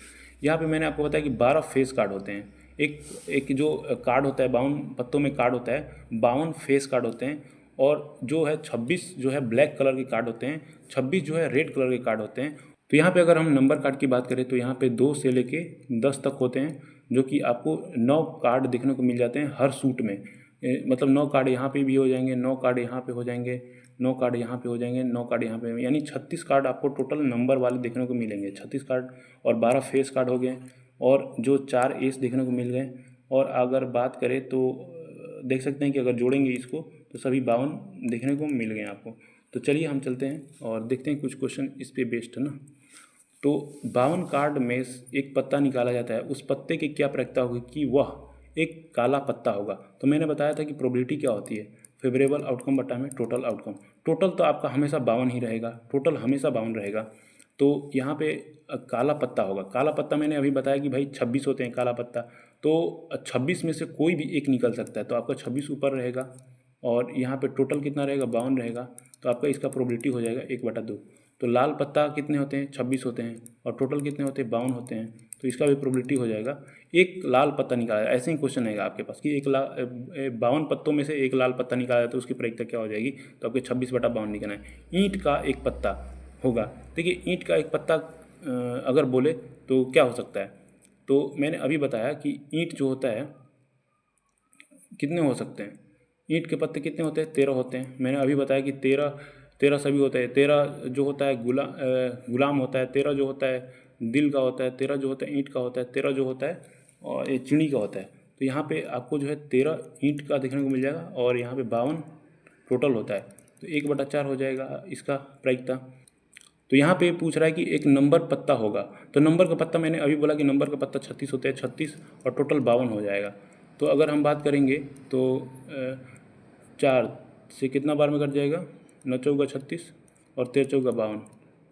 A: यहाँ पे मैंने आपको बताया कि 12 फेस कार्ड होते हैं। एक एक जो कार्ड होता है 52 पत्तों में कार्ड होता है, 52 फेस कार्ड होते हैं, और जो है 26 जो है ब्लैक कलर के कार्ड होते हैं, 26 जो है रेड कलर के कार्ड होते हैं। तो यहाँ पे अगर हम नंबर कार्ड की बात करें तो यहाँ पे 2 से लेके 10 तक होते हैं, जो कि आपको 9 कार्ड देखने को मिल जाते हैं हर सूट में। मतलब 9 कार्ड यहाँ पे भी हो जाएंगे, 9 कार्ड यहाँ पे हो जाएंगे, 9 कार्ड यहाँ पे हो जाएंगे, 9 कार्ड यहाँ पे, यानी 36 कार्ड आपको टोटल नंबर वाले देखने को मिलेंगे। 36 कार्ड और 12 फेस कार्ड हो गए, और जो 4 एस देखने को मिल गए। और अगर बात करें तो देख सकते हैं कि अगर जोड़ेंगे इसको तो सभी 52 देखने को मिल गए आपको। तो चलिए हम चलते हैं और देखते हैं कुछ क्वेश्चन इस पे बेस्ड है ना। तो 52 कार्ड में एक पत्ता निकाला जाता है, उस पत्ते की क्या प्रयोजन होगी कि वह एक काला पत्ता होगा। तो मैंने बताया था कि प्रोबेबिलिटी क्या होती है, फेवरेबल आउटकम बटा में टोटल आउटकम। टोटल तो आपका हमेशा 52 ही रहेगा, टोटल हमेशा 52 रहेगा। तो यहाँ पे काला पत्ता होगा। काला पत्ता मैंने अभी बताया कि भाई 26 होते हैं काला पत्ता, तो 26 में से कोई भी एक निकल सकता है, तो आपका 26 ऊपर रहेगा, और यहाँ पे टोटल कितना रहेगा 52 रहेगा, तो आपका इसका प्रोबेबिलिटी हो जाएगा 1/2। तो लाल पत्ता कितने होते हैं 26 होते हैं, और टोटल कितने होते हैं 52 होते हैं, तो इसका भी प्रोबेबिलिटी हो जाएगा एक लाल पत्ता निकाला। ऐसे ही क्वेश्चन आएगा आपके पास कि 52 पत्तों में से एक लाल पत्ता निकाला है, तो उसकी प्रायिकता क्या हो जाएगी, तो आपके 26/52 निकलना है। ईंट का एक पत्ता होगा। देखिए ईंट का एक पत्ता अगर बोले तो क्या हो सकता है, तो मैंने अभी बताया कि ईंट जो होता है कितने हो सकते हैं, ईंट के पत्ते कितने होते हैं 13 होते हैं। मैंने अभी बताया कि 13 13 सभी होते हैं। 13 जो होता है गुलाम होता है, 13 जो होता है दिल का होता है, 13 जो होता है ईंट का होता है, 13 जो होता है और ये चिड़ी का होता है। तो यहाँ पे आपको जो है 13 ईंट का देखने को मिल जाएगा, और यहाँ पे 52 टोटल होता है, तो 1/4 हो जाएगा इसका प्रायिकता। तो यहाँ पे पूछ रहा है कि एक नंबर पत्ता होगा, तो नंबर का पत्ता मैंने अभी बोला कि नंबर का पत्ता 36 होते हैं, 36 और टोटल 52 हो जाएगा। तो अगर हम बात करेंगे तो 4 से कितना बार में कट जाएगा, 9 चौका 36 और 13 चौका 52,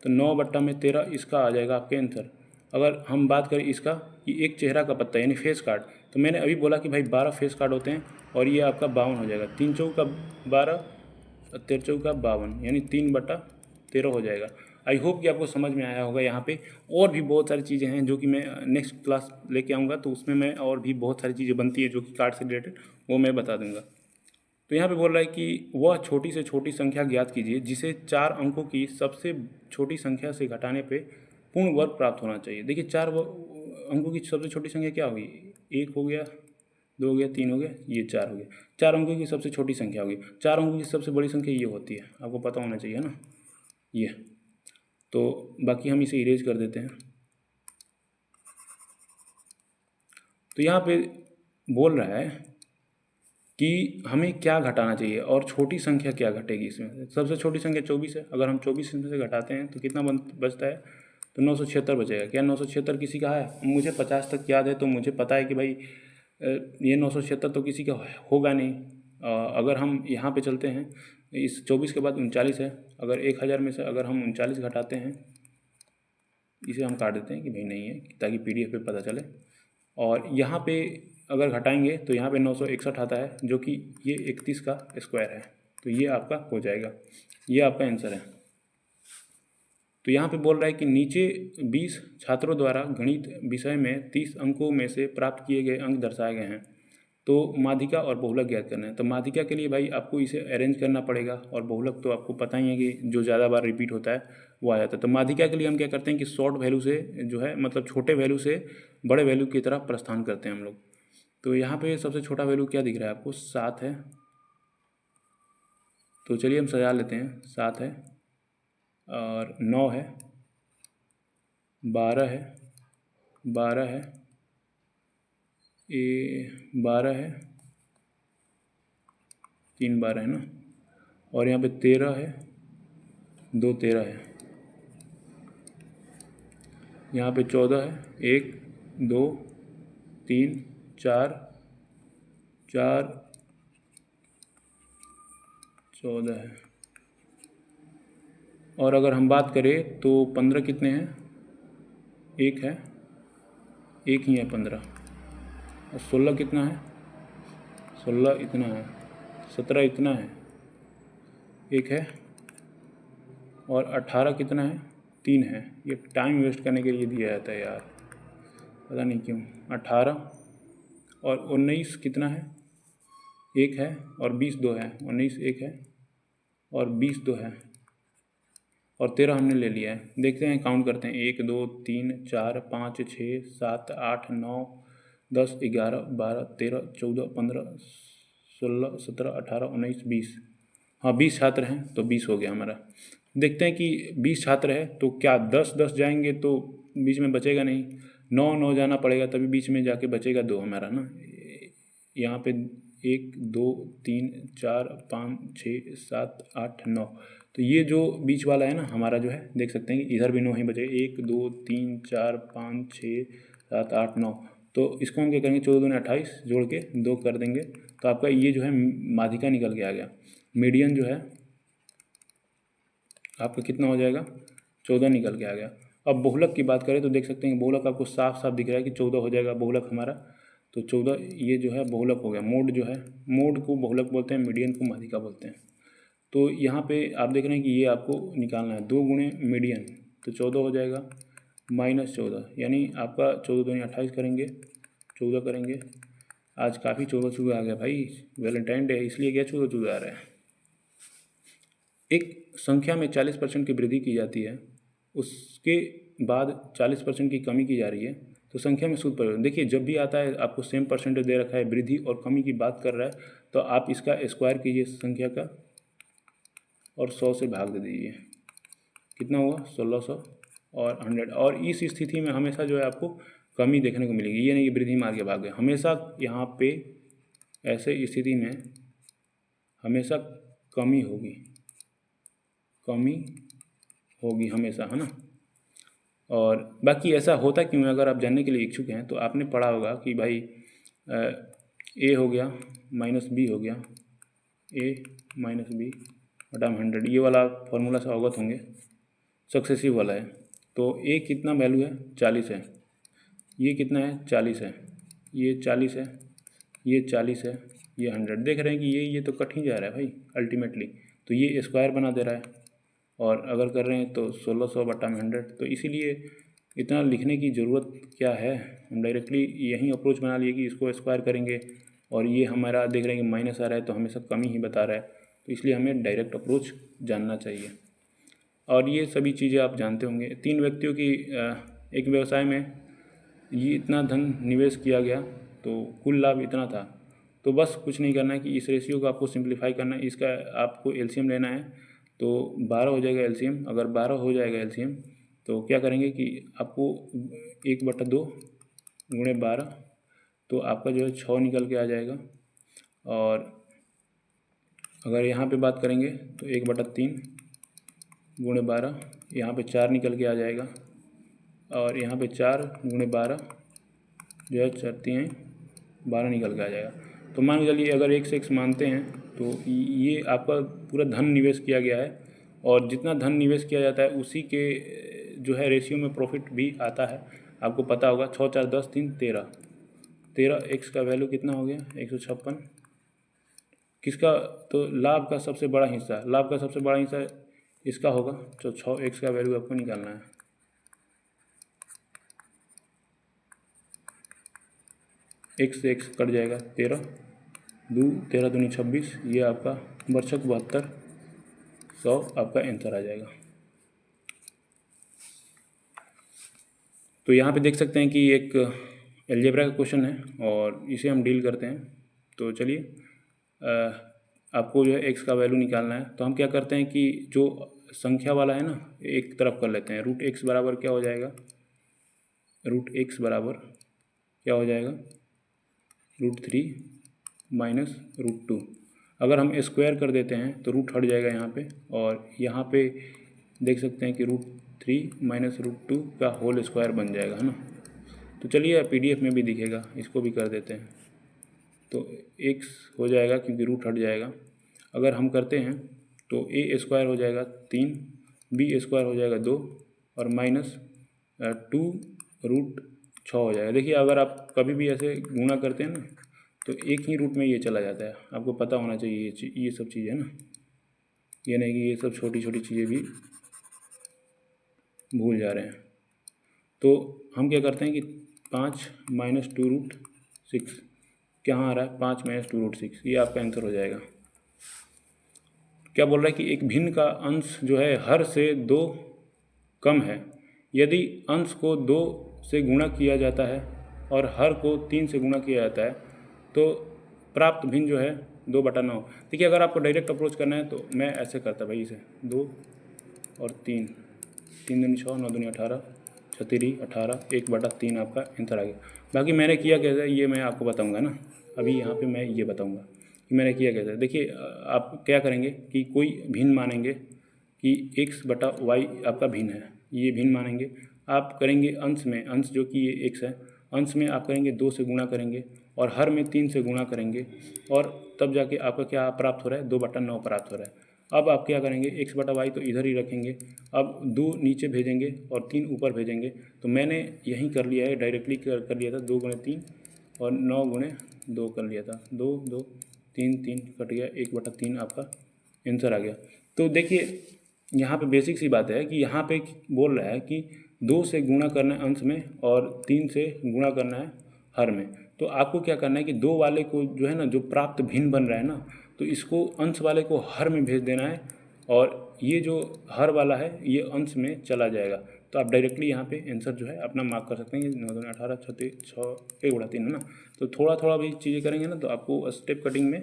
A: तो 9/13 इसका आ जाएगा आपके आंसर। अगर हम बात करें इसका कि एक चेहरा का पत्ता यानी फेस कार्ड, तो मैंने अभी बोला कि भाई 12 फेस कार्ड होते हैं, और ये आपका 52 हो जाएगा। 3 चौका 12 और 13 चौका 52, यानी 3/13 हो जाएगा। आई होप कि आपको समझ में आया होगा। यहाँ पे और भी बहुत सारी चीज़ें हैं जो कि मैं नेक्स्ट क्लास लेके आऊँगा, तो उसमें मैं और भी बहुत सारी चीज़ें बनती है जो कि कार्ड से रिलेटेड, वो मैं बता दूंगा। तो यहाँ पे बोल रहा है कि वह छोटी से छोटी संख्या ज्ञात कीजिए जिसे 4 अंकों की सबसे छोटी संख्या से घटाने पे पूर्ण वर्ग प्राप्त होना चाहिए। देखिए 4 अंकों की सबसे छोटी संख्या क्या होगी, 1 हो गया, 2 हो गया, 3 हो गया, ये 4 हो गया। 4 अंकों की सबसे छोटी संख्या होगी। 4 अंकों की सबसे बड़ी संख्या ये होती है, आपको पता होना चाहिए ना ये। तो बाकी हम इसे इरेज कर देते हैं। तो यहाँ पे बोल रहा है कि हमें क्या घटाना चाहिए और छोटी संख्या क्या घटेगी इसमें। सबसे छोटी संख्या 24 है, अगर हम 24 में से घटाते हैं तो कितना बचता है, तो 976 बचेगा। क्या 976 किसी का है, मुझे 50 तक याद है, तो मुझे पता है कि भाई ये 976 तो किसी का होगा नहीं। अगर हम यहाँ पे चलते हैं, इस 24 के बाद 39 है, अगर 1000 में से अगर हम 39 घटाते हैं, इसे हम काट देते हैं कि भाई नहीं है, ताकि PDF पे पता चले। और यहाँ पे अगर घटाएंगे तो यहाँ पे 961 आता है, जो कि ये 31 का स्क्वायर है, तो ये आपका हो जाएगा, ये आपका आंसर है। तो यहाँ पे बोल रहा है कि नीचे 20 छात्रों द्वारा गणित विषय में 30 अंकों में से प्राप्त किए गए अंक दर्शाए गए हैं, तो माध्यिका और बहुलक ज्ञात करना है। तो माध्यिका के लिए भाई आपको इसे अरेंज करना पड़ेगा, और बहुलक तो आपको पता ही है कि जो ज़्यादा बार रिपीट होता है वो आ जाता है। तो माध्यिका के लिए हम क्या करते हैं कि शॉर्ट वैल्यू से जो है, मतलब छोटे वैल्यू से बड़े वैल्यू की तरफ प्रस्थान करते हैं हम लोग। तो यहाँ पे सबसे छोटा वैल्यू क्या दिख रहा है आपको, 7 है। तो चलिए हम सजा लेते हैं, 7 है और 9 है, 12 है, 12 है, ये 12 है, 3 12 है ना, और यहाँ पे 13 है, 2 13 है, यहाँ पे 14 है, 1 2 3 4 4 14 है। और अगर हम बात करें तो 15 कितने हैं, एक है, एक ही है 15। और 16 कितना है, 16 इतना है, 17 इतना है, एक है। और 18 कितना है, 3 है। ये टाइम वेस्ट करने के लिए दिया जाता है यार, पता नहीं क्यों। 18 और 19 कितना है, एक है। और 20 दो है, 19 एक है और 20 दो है और 13 हमने ले लिया है। देखते हैं, काउंट करते हैं, 1 2 3 4 5 6 7 8 9 10 11 12 13 14 15 16 17 18 19 20। हाँ 20 छात्र हैं तो 20 हो गया हमारा। देखते हैं कि 20 छात्र है तो क्या 10 10 जाएंगे तो बीच में बचेगा नहीं, 9 9 जाना पड़ेगा तभी बीच में जाके बचेगा 2 हमारा ना। यहाँ पे 1 2 3 4 5 6 7 8 9, तो ये जो बीच वाला है ना हमारा जो है, देख सकते हैं कि इधर भी 9 ही बचे, 1 2 3 4 5 6 7 8 9। तो इसको हम क्या करेंगे, 14 दूनी 28 जोड़ के 2 कर देंगे तो आपका ये जो है माध्यिका निकल के आ गया। मीडियन जो है आपका कितना हो जाएगा, 14 निकल के आ गया। अब बहुलक की बात करें तो देख सकते हैं बहुलक आपको साफ साफ दिख रहा है कि 14 हो जाएगा बहुलक हमारा। तो 14 ये जो है बहुलक हो गया। मोड जो है, मोड को बहुलक बोलते हैं, मीडियन को माध्यिका बोलते हैं। तो यहाँ पे आप देख रहे हैं कि ये आपको निकालना है, 2 गुणे मीडियन तो 14 हो जाएगा, -14 यानी आपका 14 दूनी 28 करेंगे, 14 करेंगे। आज काफ़ी 14 आ गया भाई, वैलेंटाइन डे है इसलिए क्या 14 आ रहा है। एक संख्या में 40% की वृद्धि की जाती है, उसके बाद 40% की कमी की जा रही है, तो संख्या में सूत्र परिवर्तन। देखिए जब भी आता है आपको सेम परसेंटेज दे रखा है, वृद्धि और कमी की बात कर रहा है, तो आप इसका स्क्वायर कीजिए संख्या का और 100 से भाग दे दीजिए, कितना हुआ 1600 और 100। और इस स्थिति में हमेशा जो है आपको कमी देखने को मिलेगी, ये नहीं कि वृद्धि मार के भाग गए। हमेशा यहाँ पे ऐसे स्थिति में हमेशा कमी होगी, कमी होगी हमेशा, है ना। और बाकी ऐसा होता क्यों है, अगर आप जानने के लिए इच्छुक हैं तो आपने पढ़ा होगा कि भाई ए हो गया माइनस बी हो गया, ए माइनस बी बटा 100, ये वाला फॉर्मूला से अवगत होंगे, सक्सेसिव वाला है। तो ए कितना वैल्यू है, 40 है, ये कितना है 40 है, ये 40 है, ये 40 है, ये 100। देख रहे हैं कि ये तो कट ही जा रहा है भाई अल्टीमेटली, तो ये स्क्वायर बना दे रहा है। और अगर कर रहे हैं तो 1600 बटा 100, तो इसीलिए इतना लिखने की ज़रूरत क्या है, हम डायरेक्टली यही अप्रोच बना लिए कि इसको स्क्वायर करेंगे। और ये हमारा देख रहे हैं कि माइनस आ रहा है तो हमेशा कमी ही बता रहा है, तो इसलिए हमें डायरेक्ट अप्रोच जानना चाहिए। और ये सभी चीज़ें आप जानते होंगे। 3 व्यक्तियों की एक व्यवसाय में ये इतना धन निवेश किया गया तो कुल लाभ इतना था। तो बस कुछ नहीं करना है कि इस रेशियो को आपको सिंप्लीफाई करना है, इसका आपको एलसीएम लेना है। तो 12 हो जाएगा एलसीएम, अगर 12 हो जाएगा एलसीएम तो क्या करेंगे कि आपको 1/2 गुणे 12, तो आपका जो है 6 निकल के आ जाएगा। और अगर यहाँ पे बात करेंगे तो 1/3 गुणे 12, यहाँ पे 4 निकल के आ जाएगा। और यहाँ पे 4 गुणे 12 जो है 4×3 12 निकल के आ जाएगा। तो मान के चलिए अगर x से x मानते हैं तो ये आपका पूरा धन निवेश किया गया है, और जितना धन निवेश किया जाता है उसी के जो है रेशियो में प्रॉफिट भी आता है। आपको पता होगा 6 4 10 3 13, 13 x का वैल्यू कितना हो गया 156। किसका, तो लाभ का सबसे बड़ा हिस्सा, लाभ का सबसे बड़ा हिस्सा इसका होगा, तो 6x का वैल्यू आपको निकालना है। x से x कट जाएगा, 13 दूनी 26, ये आपका बरछक 72, 100 आपका आंसर आ जाएगा। तो यहाँ पे देख सकते हैं कि एक एलजेब्रा का क्वेश्चन है और इसे हम डील करते हैं। तो चलिए आपको जो है x का वैल्यू निकालना है, तो हम क्या करते हैं कि जो संख्या वाला है ना एक तरफ कर लेते हैं। √x बराबर क्या हो जाएगा, √x बराबर क्या हो जाएगा, √3 माइनस √2। अगर हम स्क्वायर कर देते हैं तो रूट हट जाएगा यहाँ पे, और यहाँ पे देख सकते हैं कि √3 माइनस √2 का होल स्क्वायर बन जाएगा, है ना। तो चलिए पीडीएफ में भी दिखेगा, इसको भी कर देते हैं। तो x हो जाएगा क्योंकि रूट हट जाएगा। अगर हम करते हैं तो a स्क्वायर हो जाएगा 3, b स्क्वायर हो जाएगा 2 और माइनस 2 रूट 6 हो जाएगा। देखिए अगर आप कभी भी ऐसे गुणा करते हैं ना तो एक ही रूट में ये चला जाता है, आपको पता होना चाहिए ये सब चीज़ें ना, ये नहीं कि ये सब छोटी छोटी चीज़ें भी भूल जा रहे हैं। तो हम क्या करते हैं कि 5 माइनस 2 रूट 6 कहाँ आ रहा है, 5 माइनस 2 रूट 6, ये आपका आंसर हो जाएगा। क्या बोल रहा है कि एक भिन्न का अंश जो है हर से 2 कम है यदि अंश को 2 से गुणा किया जाता है और हर को 3 से गुणा किया जाता है तो प्राप्त भिन्न जो है 2/9। देखिए अगर आपको डायरेक्ट अप्रोच करना है तो मैं ऐसे करता भाई, इसे 2 और 3, 3 दूनी 6, 9 दूनी 18, 36 18, 1/3 आपका आंसर आ गया। बाकी मैंने किया कैसे ये मैं आपको बताऊंगा ना, अभी यहाँ पे मैं ये बताऊंगा कि मैंने किया कैसे। देखिए आप क्या करेंगे कि कोई भिन्न मानेंगे कि x/y आपका भिन्न है, ये भिन्न मानेंगे। आप करेंगे अंश में, अंश जो कि ये x है, अंश में आप करेंगे 2 से गुणा करेंगे और हर में 3 से गुणा करेंगे और तब जाके आपका क्या प्राप्त हो रहा है, 2/9 प्राप्त हो रहा है। अब आप क्या करेंगे, x/y तो इधर ही रखेंगे, अब 2 नीचे भेजेंगे और 3 ऊपर भेजेंगे। तो मैंने यहीं कर लिया है, डायरेक्टली कर लिया था, 2 गुणे 3 और 9 गुणे 2 कर लिया था, 2 2 3 3 कट गया, 1/3 आपका आंसर आ गया। तो देखिए यहाँ पे बेसिक सी बात है कि यहाँ पे बोल रहा है कि 2 से गुणा करना है अंश में और 3 से गुणा करना है हर में। तो आपको क्या करना है कि 2 वाले को जो है ना, जो प्राप्त भिन्न बन रहा है ना, तो इसको अंश वाले को हर में भेज देना है और ये जो हर वाला है ये अंश में चला जाएगा। तो आप डायरेक्टली यहाँ पे आंसर जो है अपना मार्क कर सकते हैं कि 9 दूनी 18, 36 6 1/3 है ना। तो थोड़ा थोड़ा भी चीज़ें करेंगे ना तो आपको स्टेप कटिंग में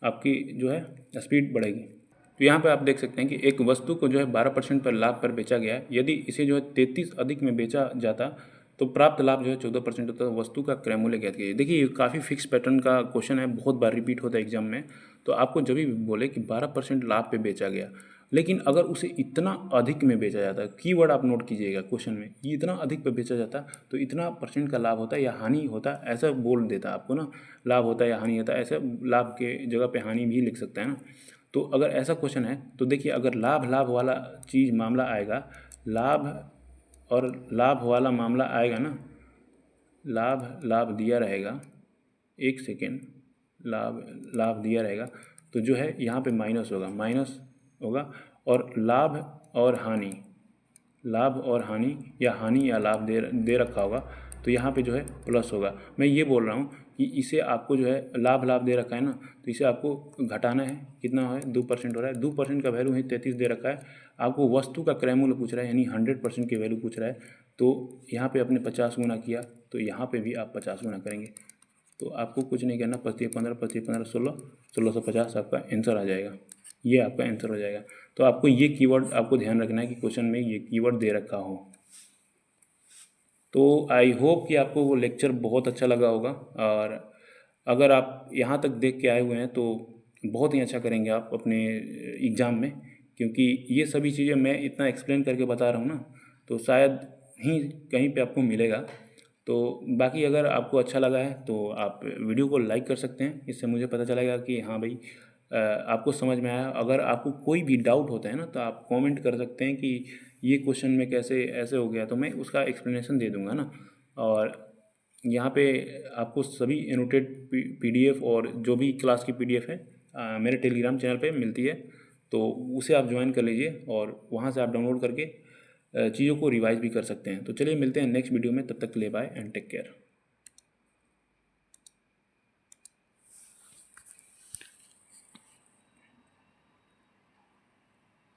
A: आपकी जो है स्पीड बढ़ेगी। तो यहाँ पे आप देख सकते हैं कि एक वस्तु को जो है 12% पर लाभ पर बेचा गया है, यदि इसे जो है 33 अधिक में बेचा जाता तो प्राप्त लाभ जो है 14% होता है। वस्तु का क्रय मूल्य ज्ञात कीजिए। देखिए ये काफ़ी फिक्स पैटर्न का क्वेश्चन है, बहुत बार रिपीट होता है एग्जाम में। तो आपको जब भी बोले कि 12% लाभ पे बेचा गया, लेकिन अगर उसे इतना अधिक में बेचा जाता है, कीवर्ड आप नोट कीजिएगा क्वेश्चन में, ये इतना अधिक पे बेचा जाता तो इतना % का लाभ होता या हानि होता, ऐसा बोल देता आपको ना, लाभ होता या हानि होता, ऐसे लाभ के जगह पे हानि भी लिख सकता है ना। तो अगर ऐसा क्वेश्चन है तो देखिए अगर लाभ लाभ वाला चीज़ मामला आएगा, लाभ और लाभ वाला मामला आएगा ना, लाभ लाभ दिया रहेगा, एक सेकेंड, लाभ लाभ दिया रहेगा तो जो है यहाँ पे माइनस होगा और लाभ और हानि, लाभ और हानि या लाभ दे रखा होगा तो यहाँ पे जो है प्लस होगा। मैं ये बोल रहा हूँ कि इसे आपको जो है लाभ लाभ दे रखा है ना, तो इसे आपको घटाना है, कितना है 2% हो रहा है, 2% का वैल्यू है 33 दे रखा है। आपको वस्तु का क्रय मूल्य पूछ रहा है यानी 100% की वैल्यू पूछ रहा है। तो यहाँ पे आपने 50 गुना किया तो यहाँ पे भी आप 50 गुना करेंगे। तो आपको कुछ नहीं करना, 25 15 25 15 16 1650 आपका आंसर आ जाएगा, ये आपका आंसर हो जाएगा। तो आपको ये कीवर्ड आपको ध्यान रखना है कि क्वेश्चन में ये कीवर्ड दे रखा हो। तो आई होप कि आपको वो लेक्चर बहुत अच्छा लगा होगा और अगर आप यहाँ तक देख के आए हुए हैं तो बहुत ही अच्छा करेंगे आप अपने एग्ज़ाम में, क्योंकि ये सभी चीज़ें मैं इतना एक्सप्लेन करके बता रहा हूँ ना, तो शायद ही कहीं पे आपको मिलेगा। तो बाकी अगर आपको अच्छा लगा है तो आप वीडियो को लाइक कर सकते हैं, इससे मुझे पता चलेगा कि हाँ भाई आपको समझ में आया। अगर आपको कोई भी डाउट होता है ना तो आप कमेंट कर सकते हैं कि ये क्वेश्चन में कैसे ऐसे हो गया, तो मैं उसका एक्सप्लेनेशन दे दूंगा ना। और यहाँ पे आपको सभी एनोटेड पीडीएफ और जो भी क्लास की पीडीएफ है मेरे टेलीग्राम चैनल पे मिलती है, तो उसे आप ज्वाइन कर लीजिए और वहाँ से आप डाउनलोड करके चीज़ों को रिवाइज भी कर सकते हैं। तो चलिए मिलते हैं नेक्स्ट वीडियो में, तब तक के लिए बाय एंड टेक केयर।